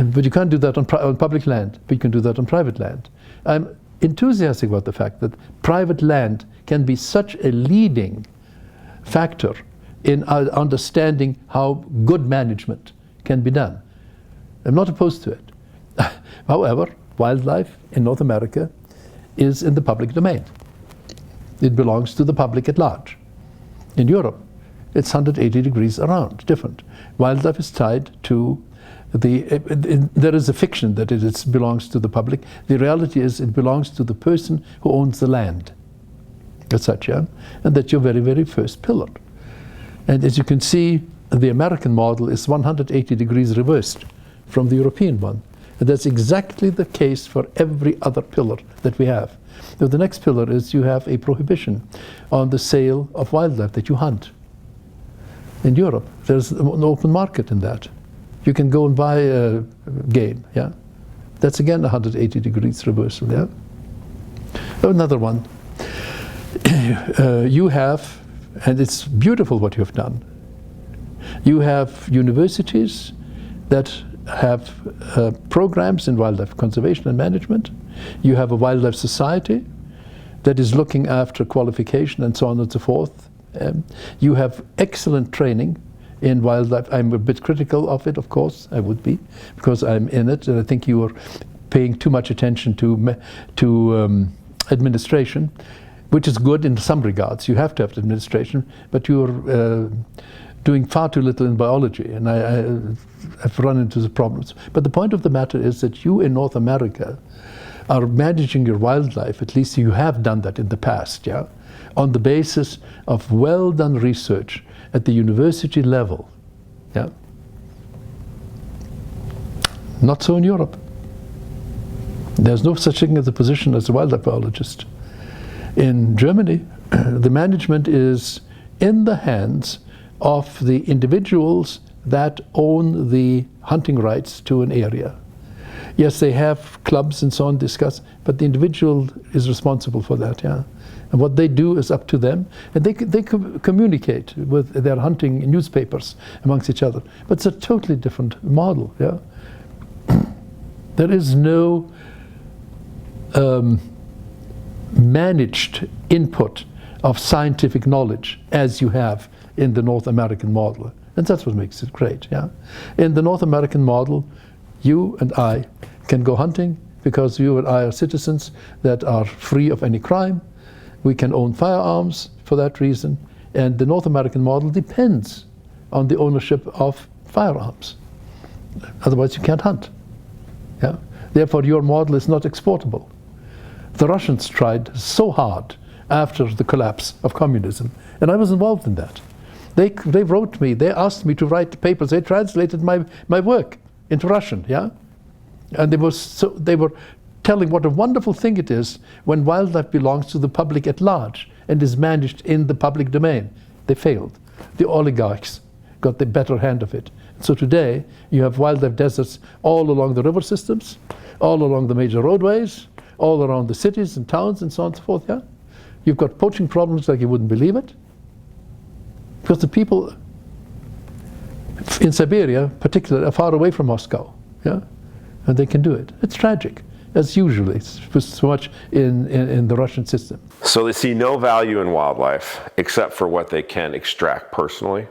But you can't do that on public land, but you can do that on private land. I'm enthusiastic about the fact that private land can be such a leading factor in understanding how good management can be done. I'm not opposed to it. However, wildlife in North America is in the public domain. It belongs to the public at large. In Europe, it's 180 degrees around, different. Wildlife is tied to there is a fiction that it belongs to the public. The reality is it belongs to the person who owns the land, as such, yeah? And that's your very, very first pillar. And as you can see, the American model is 180 degrees reversed from the European one. And that's exactly the case for every other pillar that we have. Now, the next pillar is you have a prohibition on the sale of wildlife that you hunt. In Europe, there's an open market in that. You can go and buy a game, yeah? That's again 180 degrees reversal, yeah? Another one. You have, and it's beautiful what you have done, you have universities that have programs in wildlife conservation and management. You have a wildlife society that is looking after qualification and so on and so forth. You have excellent training in wildlife. I'm a bit critical of it, of course, I would be, because I'm in it, and I think you are paying too much attention to administration, which is good in some regards. You have to have administration, but you're doing far too little in biology, and I've run into the problems. But the point of the matter is that you in North America are managing your wildlife, at least you have done that in the past, yeah, on the basis of well done research at the university level, yeah. Not so in Europe. There's no such thing as a position as a wildlife biologist. In Germany, the management is in the hands of the individuals that own the hunting rights to an area. Yes, they have clubs and so on discussed, but the individual is responsible for that, yeah. And what they do is up to them, and they communicate with their hunting newspapers amongst each other. But it's a totally different model, yeah. There is no managed input of scientific knowledge as you have in the North American model. And that's what makes it great, yeah. In the North American model, you and I can go hunting because you and I are citizens that are free of any crime. We can own firearms for that reason. And the North American model depends on the ownership of firearms. Otherwise you can't hunt, yeah. Therefore your model is not exportable. The Russians tried so hard after the collapse of communism, and I was involved in that. They wrote me, they asked me to write papers, they translated my work into Russian, yeah? And they were telling what a wonderful thing it is when wildlife belongs to the public at large and is managed in the public domain. They failed. The oligarchs got the better hand of it. So today you have wildlife deserts all along the river systems, all along the major roadways, all around the cities and towns and so on and so forth, yeah? You've got poaching problems like you wouldn't believe it. Because the people in Siberia, particularly, are far away from Moscow, yeah? And they can do it. It's tragic, as usually, so much in the Russian system. So they see no value in wildlife except for what they can extract personally?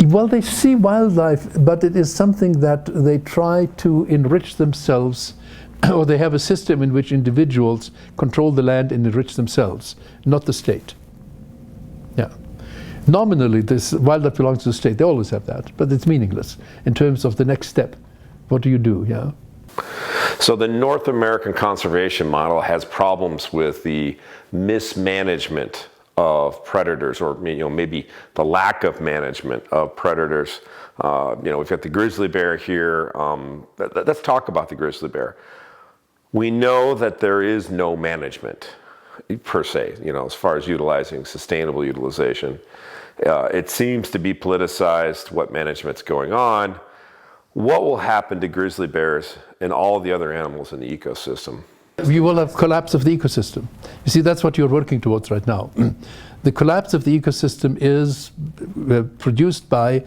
Well, they see wildlife, but it is something that they try to enrich themselves, or they have a system in which individuals control the land and enrich themselves, not the state. Yeah. Nominally, this wildlife belongs to the state. They always have that, but it's meaningless in terms of the next step. What do you do? Yeah. So the North American conservation model has problems with the mismanagement of predators, or maybe the lack of management of predators. We've got the grizzly bear here. Let's talk about the grizzly bear. We know that there is no management per se, as far as utilizing sustainable utilization. It seems to be politicized what management's going on. What will happen to grizzly bears and all the other animals in the ecosystem? You will have collapse of the ecosystem. You see, that's what you're working towards right now. The collapse of the ecosystem is produced by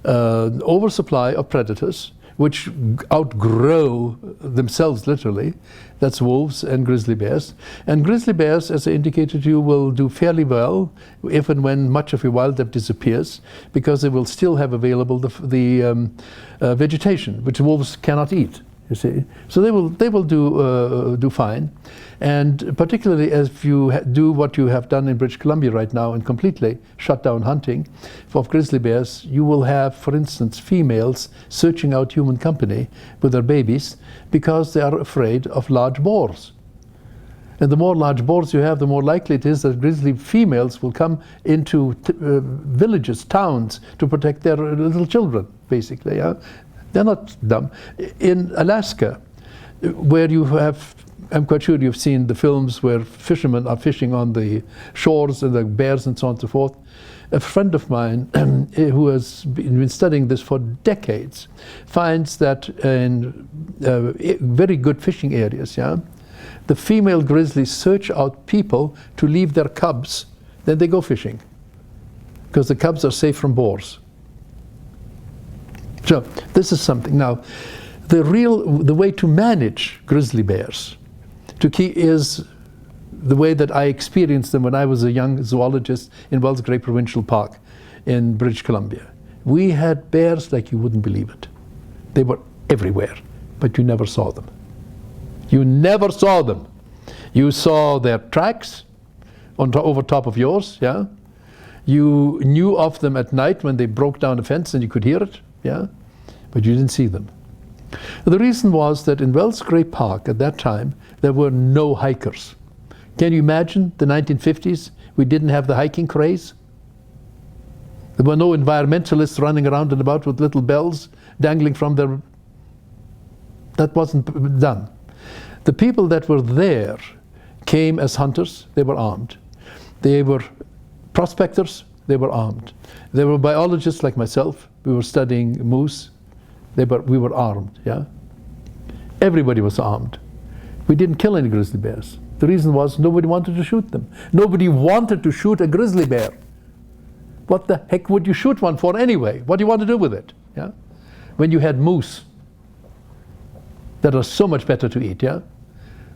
oversupply of predators, which outgrow themselves literally. That's wolves and grizzly bears. And grizzly bears, as I indicated to you, will do fairly well if and when much of your wildlife disappears, because they will still have available the vegetation, which wolves cannot eat. You see, so they will do fine, and particularly if you do what you have done in British Columbia right now and completely shut down hunting for grizzly bears, you will have, for instance, females searching out human company with their babies because they are afraid of large boars. And the more large boars you have, the more likely it is that grizzly females will come into villages, towns, to protect their little children, basically. Yeah? They're not dumb. In Alaska, where you have, I'm quite sure you've seen the films where fishermen are fishing on the shores and the bears and so on and so forth. A friend of mine who has been studying this for decades finds that in very good fishing areas, yeah, the female grizzlies search out people to leave their cubs, then they go fishing, because the cubs are safe from boars. So this is something. Now, the way to manage grizzly bears is the way that I experienced them when I was a young zoologist in Wells Gray Provincial Park in British Columbia. We had bears like you wouldn't believe it. They were everywhere, but you never saw them. You never saw them. You saw their tracks over top of yours, yeah? You knew of them at night when they broke down a fence and you could hear it, yeah? But you didn't see them. The reason was that in Wells Gray Park at that time, there were no hikers. Can you imagine the 1950s? We didn't have the hiking craze. There were no environmentalists running around and about with little bells dangling from their... That wasn't done. The people that were there came as hunters. They were armed. They were prospectors. They were armed. They were biologists like myself. We were studying moose. We were armed, yeah? Everybody was armed. We didn't kill any grizzly bears. The reason was nobody wanted to shoot them. Nobody wanted to shoot a grizzly bear. What the heck would you shoot one for anyway? What do you want to do with it, yeah? When you had moose that are so much better to eat, yeah?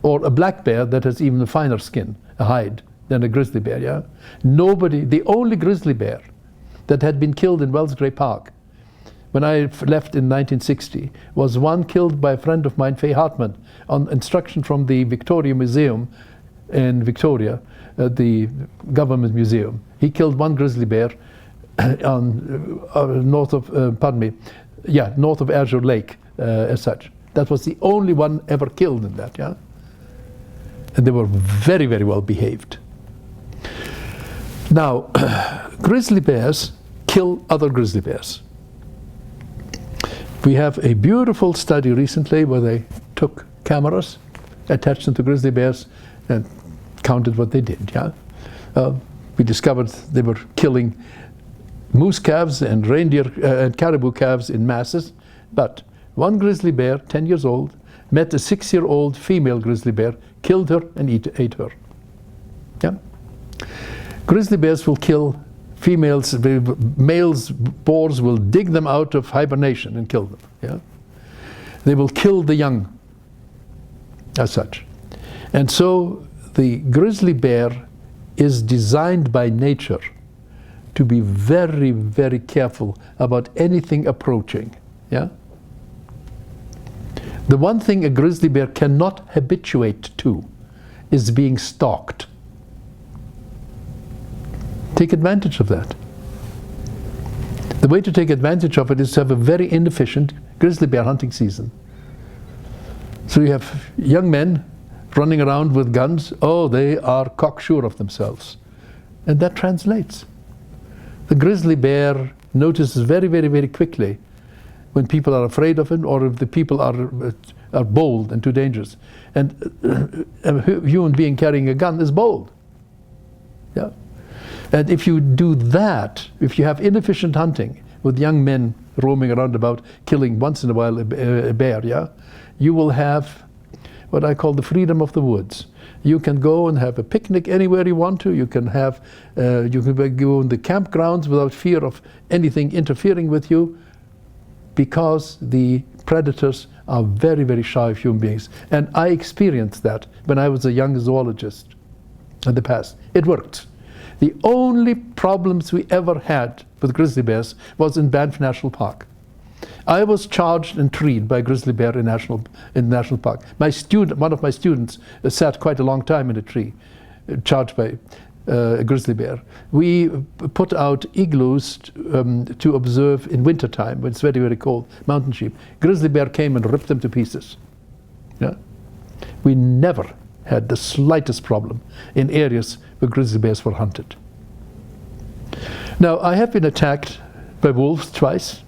Or a black bear that has even a finer skin, a hide, than a grizzly bear, yeah? The only grizzly bear that had been killed in Wells Gray Park when I left in 1960 was one killed by a friend of mine, Faye Hartman, on instruction from the Victoria Museum in Victoria, the government museum. He killed one grizzly bear north of Azure Lake, as such. That was the only one ever killed in that, yeah? And they were very, very well behaved. Now, grizzly bears kill other grizzly bears. We have a beautiful study recently where they took cameras, attached them to grizzly bears, and counted what they did, yeah? We discovered they were killing moose calves and reindeer and caribou calves in masses, but one grizzly bear, 10 years old, met a 6-year-old female grizzly bear, killed her and ate her. Yeah? Grizzly bears will kill females, boars will dig them out of hibernation and kill them. Yeah? They will kill the young as such. And so the grizzly bear is designed by nature to be very, very careful about anything approaching. Yeah? The one thing a grizzly bear cannot habituate to is being stalked. Take advantage of that. The way to take advantage of it is to have a very inefficient grizzly bear hunting season. So you have young men running around with guns. Oh, they are cocksure of themselves. And that translates. The grizzly bear notices very, very, very quickly when people are afraid of him, or if the people are bold and too dangerous. And a human being carrying a gun is bold. Yeah. And if you do that, if you have inefficient hunting with young men roaming around about, killing once in a while a bear, yeah, you will have what I call the freedom of the woods. You can go and have a picnic anywhere you want to. You can have, you can go in the campgrounds without fear of anything interfering with you. because the predators are very, very shy of human beings. And I experienced that when I was a young zoologist in the past. It worked. The only problems we ever had with grizzly bears was in Banff National Park. I was charged and treed by a grizzly bear in National Park. One of my students sat quite a long time in a tree, charged by a grizzly bear. We put out igloos to observe in wintertime when it's very, very cold, mountain sheep. Grizzly bear came and ripped them to pieces. Yeah? We never had the slightest problem in areas where grizzly bears were hunted. Now, I have been attacked by wolves twice.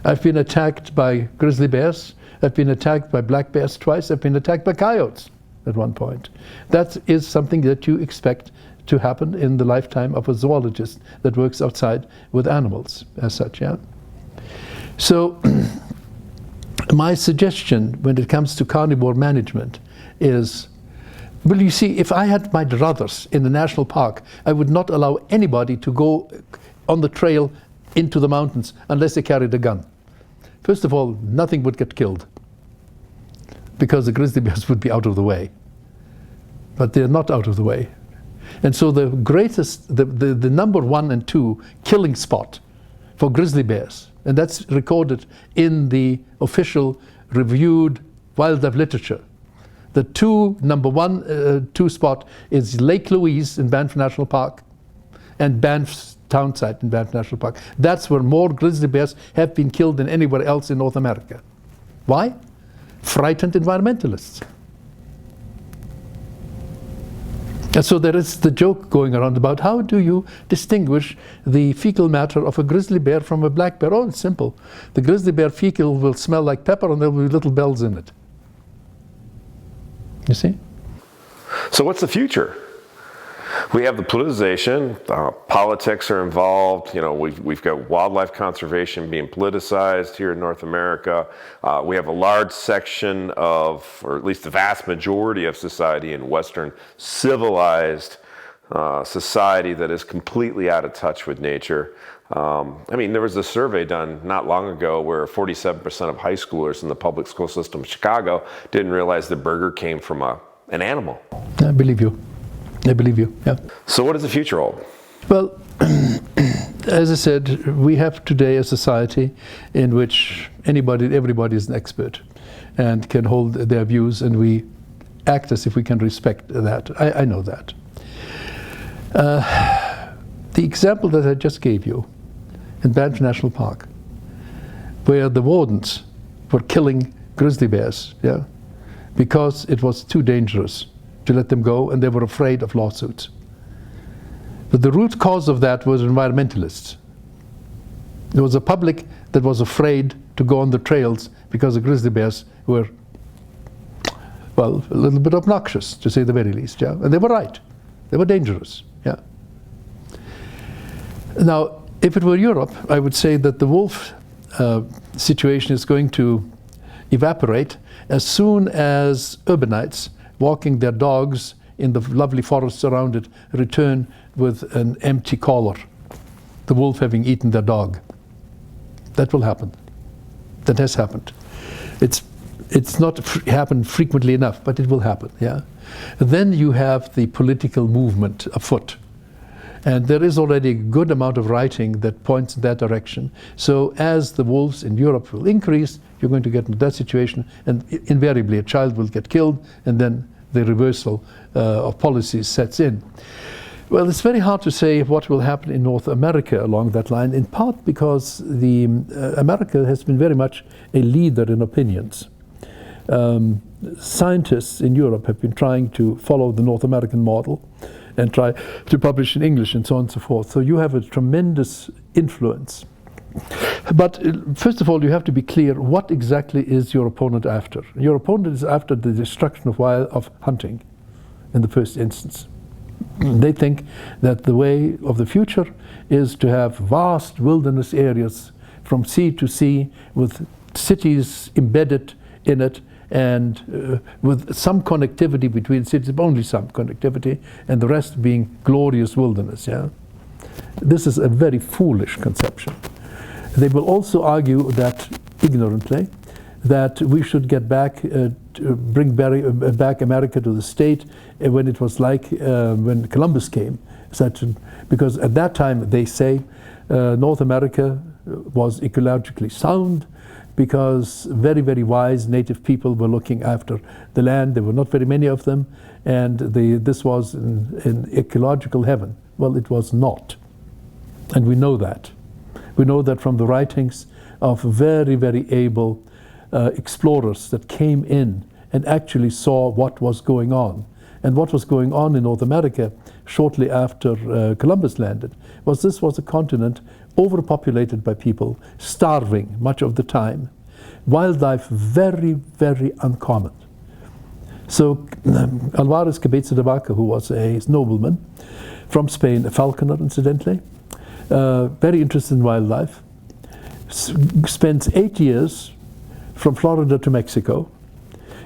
I've been attacked by grizzly bears. I've been attacked by black bears twice. I've been attacked by coyotes at one point. That is something that you expect to happen in the lifetime of a zoologist that works outside with animals as such, yeah? So my suggestion when it comes to carnivore management is, well, you see, if I had my druthers in the national park, I would not allow anybody to go on the trail into the mountains unless they carried a gun. First of all, nothing would get killed because the grizzly bears would be out of the way. But they're not out of the way. And so the greatest, the number 1 and 2 killing spot for grizzly bears, and that's recorded in the official reviewed wildlife literature. The number 1, 2 spot is Lake Louise in Banff National Park and Banff's town site in Banff National Park. That's where more grizzly bears have been killed than anywhere else in North America. Why? Frightened environmentalists. And so there is the joke going around about how do you distinguish the fecal matter of a grizzly bear from a black bear? Oh, it's simple. The grizzly bear fecal will smell like pepper and there will be little bells in it. You see? So what's the future? We have the politicization, politics are involved. You know, we've got wildlife conservation being politicized here in North America. We have a large section of, or at least the vast majority of society in Western civilized society that is completely out of touch with nature. I mean, there was a survey done not long ago where 47% of high schoolers in the public school system of Chicago didn't realize the burger came from an animal. I believe you. I believe you, yeah. So what does the future hold? Well, as I said, we have today a society in which everybody is an expert and can hold their views, and we act as if we can respect that. I know that. The example that I just gave you in Banff National Park, where the wardens were killing grizzly bears, yeah, because it was too dangerous to let them go, and they were afraid of lawsuits. But the root cause of that was environmentalists. There was a public that was afraid to go on the trails because the grizzly bears were, well, a little bit obnoxious, to say the very least, yeah? And they were right. They were dangerous, yeah? Now, if it were Europe, I would say that the wolf situation is going to evaporate as soon as urbanites walking their dogs in the lovely forests around it return with an empty collar, the wolf having eaten their dog. That will happen. That has happened. It's not happened frequently enough, but it will happen, yeah? Then you have the political movement afoot. And there is already a good amount of writing that points in that direction. So as the wolves in Europe will increase, you're going to get into that situation, and invariably a child will get killed, and then the reversal of policies sets in. Well, it's very hard to say what will happen in North America along that line, in part because America has been very much a leader in opinions. Scientists in Europe have been trying to follow the North American model and try to publish in English and so on and so forth. So you have a tremendous influence. But first of all, you have to be clear what exactly is your opponent after. Your opponent is after the destruction of hunting in the first instance. They think that the way of the future is to have vast wilderness areas from sea to sea with cities embedded in it, and with some connectivity between cities, but only some connectivity, and the rest being glorious wilderness. Yeah, this is a very foolish conception. They will also argue that ignorantly, that we should get back, bring back America to the state when it was like when Columbus came. Because at that time, they say, North America was ecologically sound because very, very wise native people were looking after the land. There were not very many of them, and this was an ecological heaven. Well, it was not. And we know that. We know that from the writings of very, very able explorers that came in and actually saw what was going on. And what was going on in North America shortly after Columbus landed was this was a continent overpopulated by people, starving much of the time. Wildlife very, very uncommon. So Alvarez Cabeza de Vaca, who was a nobleman from Spain, a falconer incidentally, very interested in wildlife, spends 8 years from Florida to Mexico,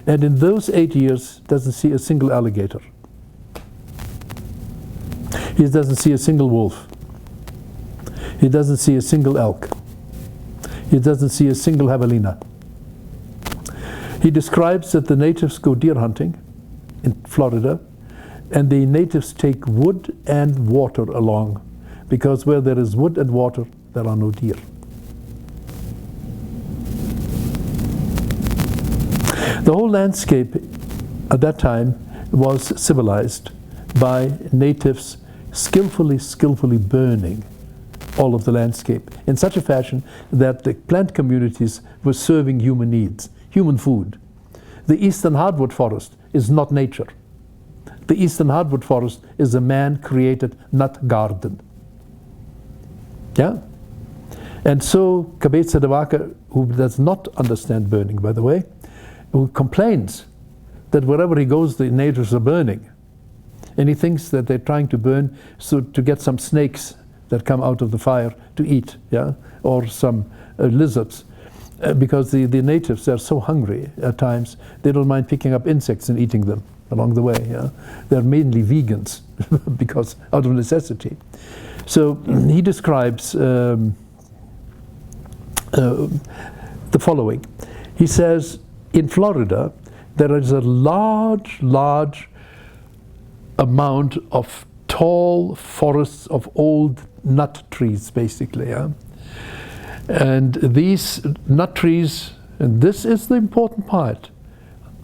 and in those 8 years doesn't see a single alligator. He doesn't see a single wolf. He doesn't see a single elk. He doesn't see a single javelina. He describes that the natives go deer hunting in Florida, and the natives take wood and water along, because where there is wood and water, there are no deer. The whole landscape at that time was civilized by natives skillfully burning all of the landscape in such a fashion that the plant communities were serving human needs, human food. The eastern hardwood forest is not nature. The eastern hardwood forest is a man-created nut garden. Yeah? And so Cabeza de Vaca, who does not understand burning, by the way, who complains that wherever he goes the natives are burning. And he thinks that they're trying to burn so to get some snakes that come out of the fire to eat, yeah, or some lizards. Because the natives are so hungry at times, they don't mind picking up insects and eating them along the way. Yeah? They're mainly vegans because out of necessity. So he describes the following. He says, in Florida, there is a large amount of tall forests of old nut trees, basically. Yeah? And these nut trees, and this is the important part,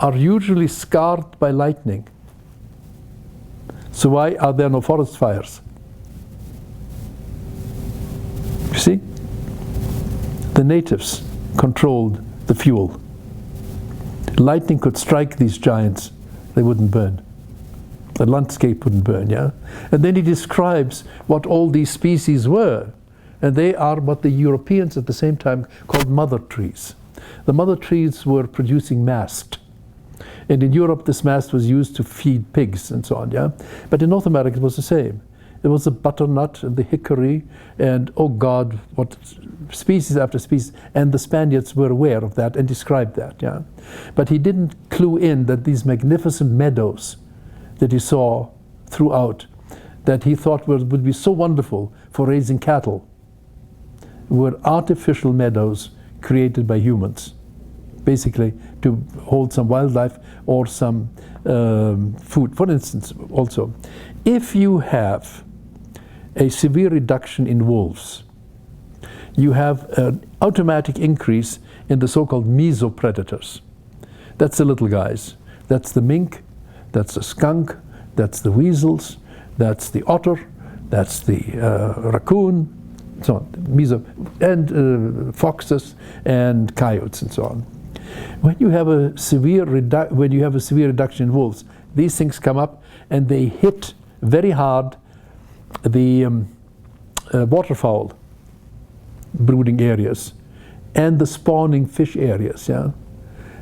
are usually scarred by lightning. So why are there no forest fires? You see? The natives controlled the fuel. Lightning could strike these giants, they wouldn't burn. The landscape wouldn't burn, yeah? And then he describes what all these species were. And they are what the Europeans at the same time called mother trees. The mother trees were producing mast. And in Europe, this mast was used to feed pigs and so on, yeah? But in North America, it was the same. There was the butternut and the hickory and, oh God, what species after species. And the Spaniards were aware of that and described that, yeah? But he didn't clue in that these magnificent meadows that he saw throughout, that he thought would be so wonderful for raising cattle, were artificial meadows created by humans, basically to hold some wildlife or some food. For instance, also, if you have a severe reduction in wolves, you have an automatic increase in the so-called mesopredators. That's the little guys. That's the mink, that's the skunk, that's the weasels, that's the otter, that's the raccoon, so on, and foxes and coyotes and so on. When you have a severe reduction in wolves, these things come up and they hit very hard the waterfowl brooding areas and the spawning fish areas. Yeah,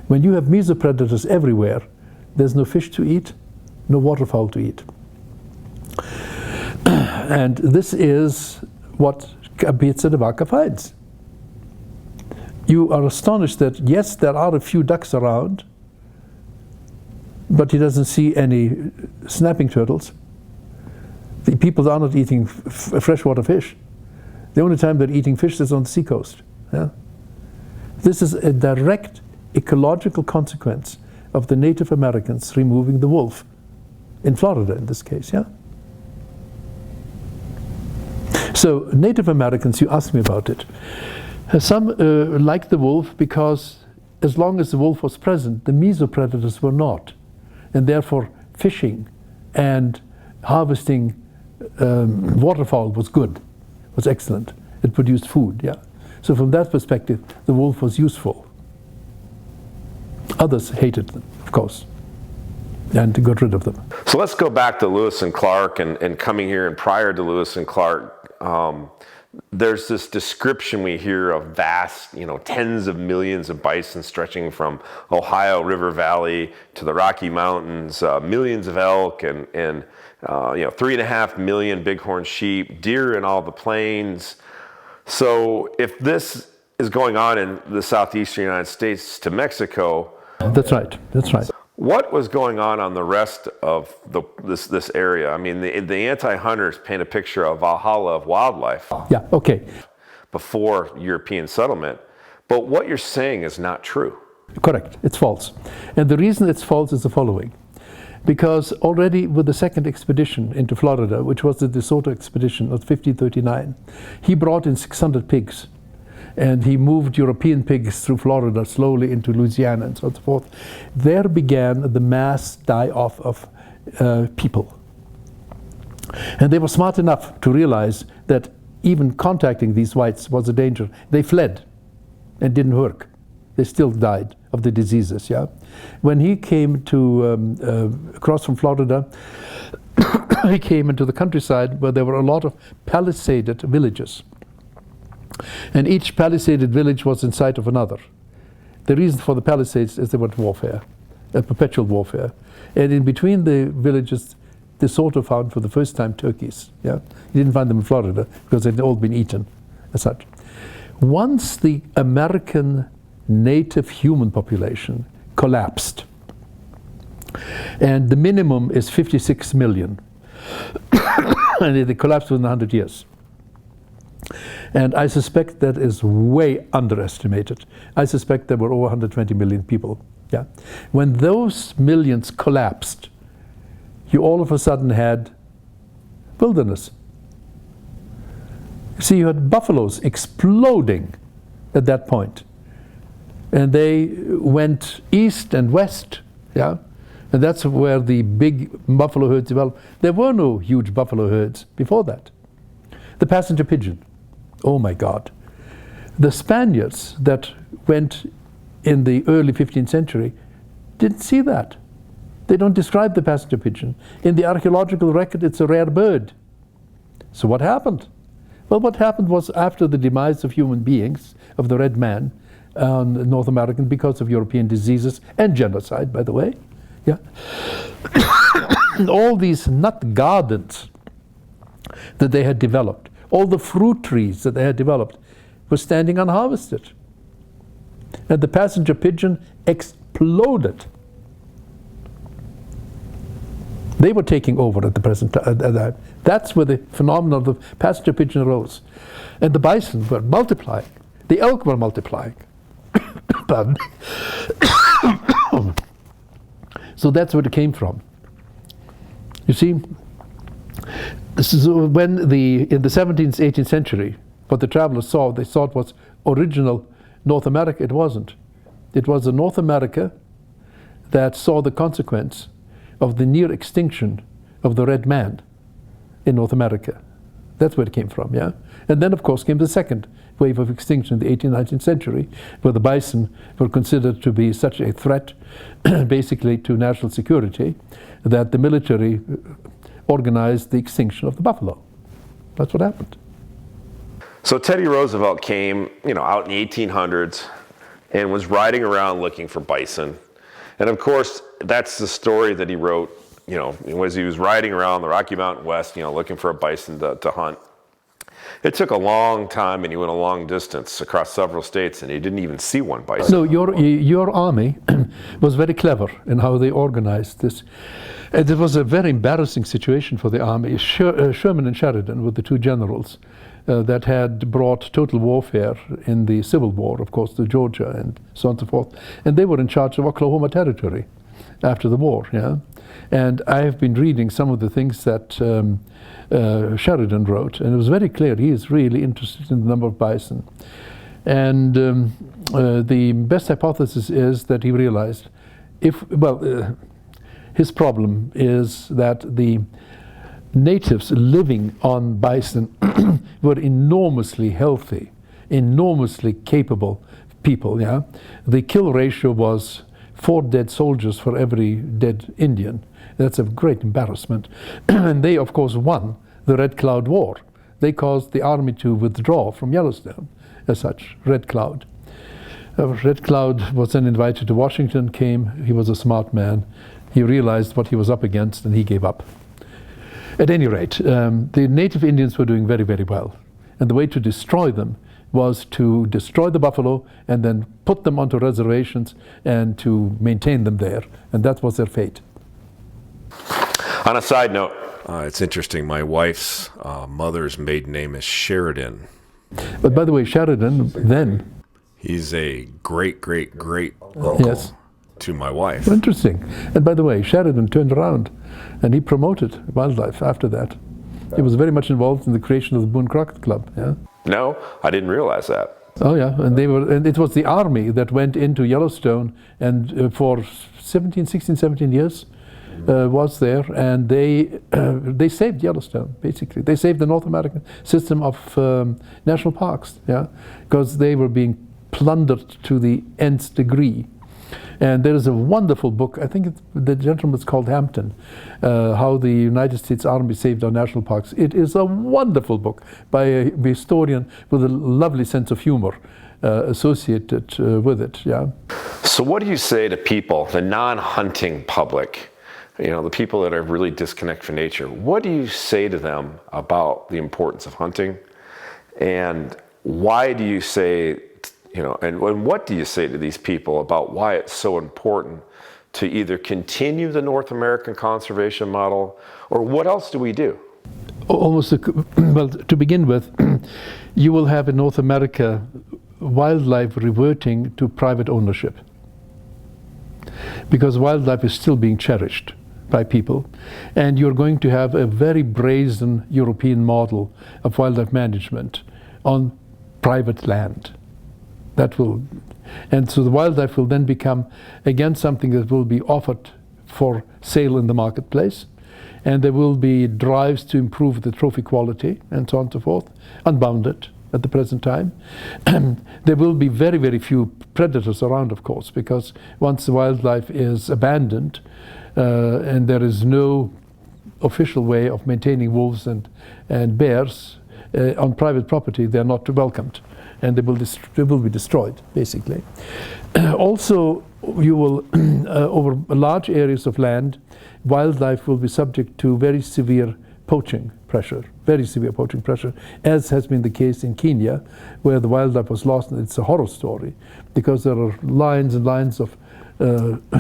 when you have mesopredators everywhere, there's no fish to eat, no waterfowl to eat, and this is what Cabeza de Vaca finds. You are astonished that, yes, there are a few ducks around, but he doesn't see any snapping turtles. The people are not eating freshwater fish. The only time they're eating fish is on the seacoast. Yeah? This is a direct ecological consequence of the Native Americans removing the wolf, in Florida in this case, yeah? So Native Americans, you asked me about it. Some liked the wolf because as long as the wolf was present, the mesopredators were not. And therefore fishing and harvesting waterfowl was good, was excellent. It produced food, yeah. So from that perspective, the wolf was useful. Others hated them, of course, and got rid of them. So let's go back to Lewis and Clark and coming here, and prior to Lewis and Clark, there's this description we hear of vast, tens of millions of bison stretching from Ohio River Valley to the Rocky Mountains, millions of elk, and 3.5 million bighorn sheep, deer in all the plains. So if this is going on in the southeastern United States to Mexico, that's right. That's right. What was going on the rest of this area? I mean, the anti-hunters paint a picture of Valhalla of wildlife. Yeah, okay. Before European settlement. But what you're saying is not true. Correct, it's false. And the reason it's false is the following. Because already with the second expedition into Florida, which was the De Soto expedition of 1539, he brought in 600 pigs. And he moved European pigs through Florida slowly into Louisiana and so forth. There began the mass die-off of people. And they were smart enough to realize that even contacting these whites was a danger. They fled and didn't work. They still died of the diseases, yeah? When he came to across from Florida, he came into the countryside where there were a lot of palisaded villages. And each palisaded village was in sight of another. The reason for the palisades is they were warfare, a perpetual warfare. And in between the villages, De Soto found for the first time turkeys. Yeah, he didn't find them in Florida because they'd all been eaten as such. Once the American native human population collapsed, and the minimum is 56 million, and they collapsed within 100 years. And I suspect that is way underestimated. I suspect there were over 120 million people. Yeah. When those millions collapsed, you all of a sudden had wilderness. See, you had buffaloes exploding at that point. And they went east and west, yeah? And that's where the big buffalo herds developed. There were no huge buffalo herds before that. The passenger pigeon. Oh my God. The Spaniards that went in the early 15th century didn't see that. They don't describe the passenger pigeon. In the archaeological record, it's a rare bird. So what happened? Well, what happened was after the demise of human beings, of the red man, North American, because of European diseases and genocide, by the way, yeah. All these nut gardens that they had developed, all the fruit trees that they had developed were standing unharvested. And the passenger pigeon exploded. They were taking over at the present time. That's where the phenomenon of the passenger pigeon arose. And the bison were multiplying. The elk were multiplying. Pardon. So that's where it came from. You see, this is when in the 17th, 18th century, what the travelers saw, they thought was original North America. It wasn't. It was a North America that saw the consequence of the near extinction of the red man in North America. That's where it came from, yeah? And then, of course, came the second wave of extinction in the 18th, 19th century, where the bison were considered to be such a threat, basically, to national security, that the military organized the extinction of the buffalo. That's what happened. So Teddy Roosevelt came, out in the 1800s and was riding around looking for bison. And of course, that's the story that he wrote, as he was riding around the Rocky Mountain West, looking for a bison to hunt. It took a long time, and he went a long distance across several states, and he didn't even see one bison. No, your army was very clever in how they organized this. It was a very embarrassing situation for the army. Sherman and Sheridan were the two generals that had brought total warfare in the Civil War, of course, to Georgia and so on and so forth. And they were in charge of Oklahoma Territory after the war. Yeah? And I have been reading some of the things that Sheridan wrote, and it was very clear he is really interested in the number of bison. And the best hypothesis is that he realized his problem is that the natives living on bison were enormously healthy, enormously capable people. Yeah, the kill ratio was 4 dead soldiers for every dead Indian. That's a great embarrassment. And they, of course, won the Red Cloud War. They caused the army to withdraw from Yellowstone as such, Red Cloud. Red Cloud was then invited to Washington, came, he was a smart man. He realized what he was up against and he gave up. At any rate, the native Indians were doing very, very well. And the way to destroy them was to destroy the buffalo and then put them onto reservations and to maintain them there. And that was their fate. On a side note, it's interesting. My wife's mother's maiden name is Sheridan. But by the way, Sheridan then... He's a great uncle yes. to my wife. Interesting. And by the way, Sheridan turned around and he promoted wildlife after that. He was very much involved in the creation of the Boone Crockett Club. Yeah. No, I didn't realize that. Oh yeah, and it was the army that went into Yellowstone and for 16, 17 years was there, and they saved Yellowstone, basically. They saved the North American system of national parks, yeah, because they were being plundered to the nth degree. And there is a wonderful book, I think the gentleman's called Hampton, How the United States Army Saved Our National Parks. It is a wonderful book by a historian with a lovely sense of humor associated with it. Yeah. So what do you say to people, the non-hunting public, the people that are really disconnected from nature? What do you say to them about the importance of hunting? And why do you say, and what do you say to these people about why it's so important to either continue the North American conservation model, or what else do we do? Almost, well, to begin with, you will have in North America wildlife reverting to private ownership, because wildlife is still being cherished by people, and you're going to have a very brazen European model of wildlife management on private land. And so the wildlife will then become again something that will be offered for sale in the marketplace, and there will be drives to improve the trophy quality and so on and so forth, unbounded at the present time. There will be very, very few predators around, of course, because once the wildlife is abandoned and there is no official way of maintaining wolves and bears on private property, they're not welcomed. And they will be destroyed, basically. Also, you will, over large areas of land, wildlife will be subject to very severe poaching pressure, as has been the case in Kenya, where the wildlife was lost. And it's a horror story, because there are lines and lines of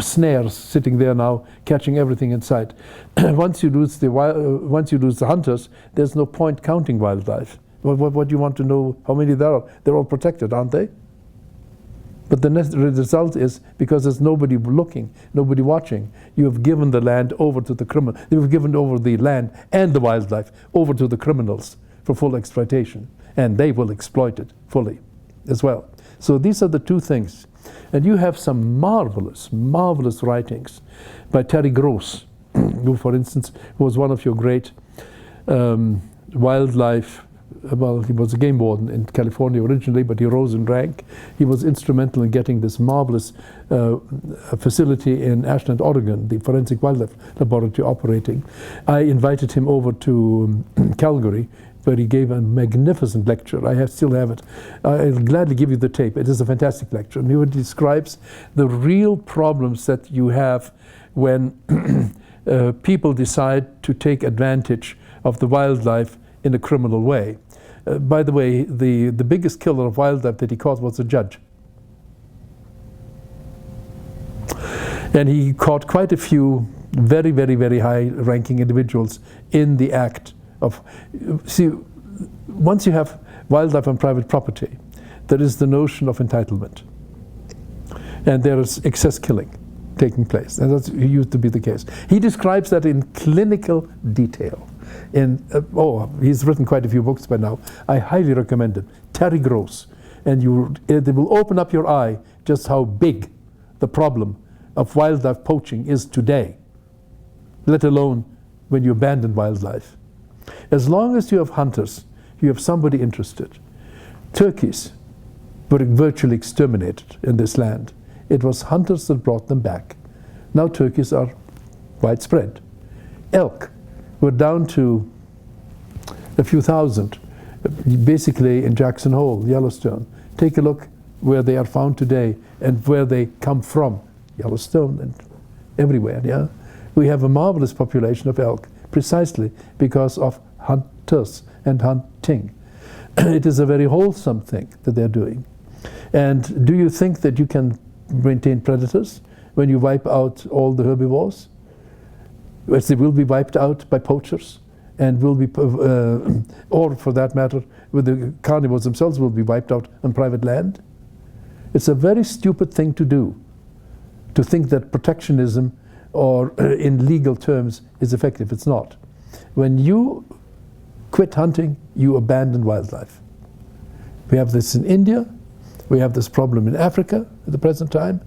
snares sitting there now, catching everything in sight. Once you lose the hunters, there's no point counting wildlife. What do you want to know how many there are? They're all protected, aren't they? But the result is, because there's nobody looking, nobody watching, you have given the land over to the criminal. You've given over the land and the wildlife over to the criminals for full exploitation, and they will exploit it fully as well. So these are the two things. And you have some marvelous writings by Terry Gross, who, for instance, was one of your great wildlife. Well, he was a game warden in California originally, but he rose in rank. He was instrumental in getting this marvelous facility in Ashland, Oregon, the Forensic Wildlife Laboratory operating. I invited him over to Calgary, where he gave a magnificent lecture. I still have it. I'll gladly give you the tape. It is a fantastic lecture. And he describes the real problems that you have when people decide to take advantage of the wildlife in a criminal way. By the way, the biggest killer of wildlife that he caught was a judge. And he caught quite a few very, very, very high-ranking individuals in the act of... See, once you have wildlife on private property, there is the notion of entitlement. And there is excess killing taking place. And that used to be the case. He describes that in clinical detail. He's written quite a few books by now. I highly recommend it. Terry Gross. And it will open up your eye just how big the problem of wildlife poaching is today, let alone when you abandon wildlife. As long as you have hunters, you have somebody interested. Turkeys were virtually exterminated in this land. It was hunters that brought them back. Now turkeys are widespread. Elk were down to a few thousand, basically in Jackson Hole, Yellowstone. Take a look where they are found today and where they come from, Yellowstone and everywhere, yeah? We have a marvelous population of elk precisely because of hunters and hunting. It is a very wholesome thing that they're doing. And do you think that you can maintain predators when you wipe out all the herbivores? As they will be wiped out by poachers and will be, or for that matter, with the carnivores themselves will be wiped out on private land? It's a very stupid thing to do, to think that protectionism or in legal terms is effective. It's not. When you quit hunting, you abandon wildlife. We have this in India, we have this problem in Africa at the present time,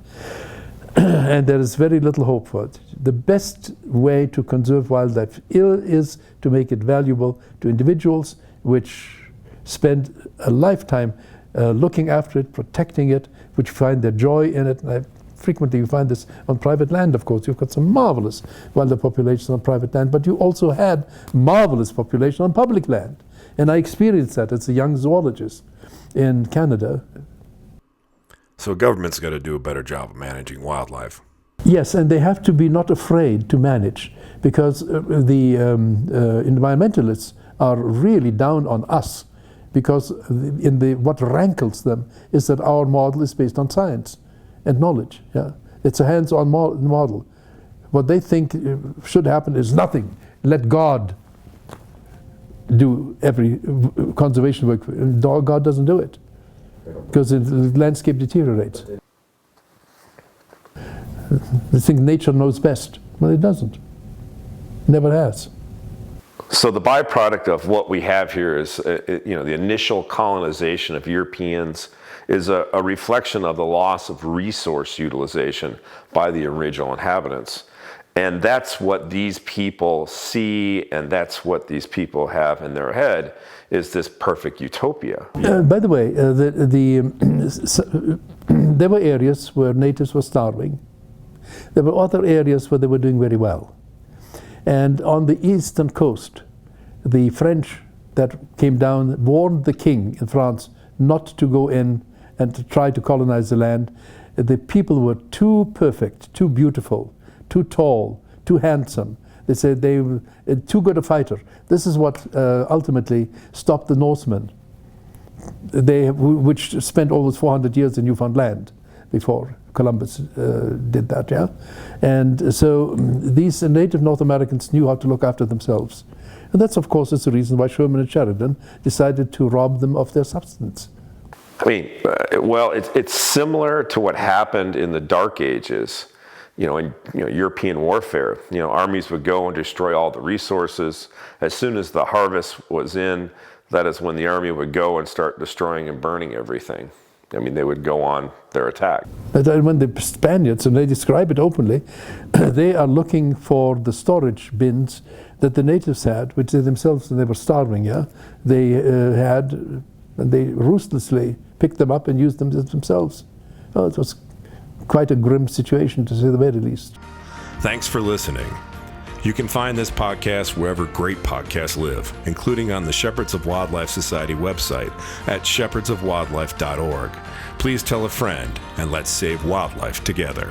and there is very little hope for it. The best way to conserve wildlife is to make it valuable to individuals which spend a lifetime looking after it, protecting it, which find their joy in it. And frequently you find this on private land, of course. You've got some marvelous wildlife populations on private land, but you also had marvelous population on public land. And I experienced that as a young zoologist in Canada. So government's got to do a better job of managing wildlife. Yes, and they have to be not afraid to manage, because the environmentalists are really down on us, because what rankles them is that our model is based on science and knowledge. Yeah, it's a hands-on model. What they think should happen is nothing. Let God do every conservation work. God doesn't do it, because the landscape deteriorates. They think nature knows best. Well, it doesn't. Never has. So the byproduct of what we have here is, the initial colonization of Europeans is a reflection of the loss of resource utilization by the original inhabitants. And that's what these people see, and that's what these people have in their head, is this perfect utopia. By the way, there were areas where natives were starving. There were other areas where they were doing very well. And on the eastern coast, the French that came down warned the king in France not to go in and to try to colonize the land. The people were too perfect, too beautiful, too tall, too handsome. They said they were too good a fighter. This is what ultimately stopped the Norsemen, which spent almost 400 years in Newfoundland before Columbus did that, yeah? And so these native North Americans knew how to look after themselves. And that's, of course, is the reason why Sherman and Sheridan decided to rob them of their substance. I mean, it's similar to what happened in the Dark Ages, in European warfare. Armies would go and destroy all the resources. As soon as the harvest was in, that is when the army would go and start destroying and burning everything. I mean, they would go on their attack. But when the Spaniards, and they describe it openly, they are looking for the storage bins that the natives had, which they themselves, they were starving, yeah? They had, and they ruthlessly picked them up and used them themselves. Oh, it was quite a grim situation, to say the very least. Thanks for listening. You can find this podcast wherever great podcasts live, including on the Shepherds of Wildlife Society website at shepherdsofwildlife.org. Please tell a friend, and let's save wildlife together.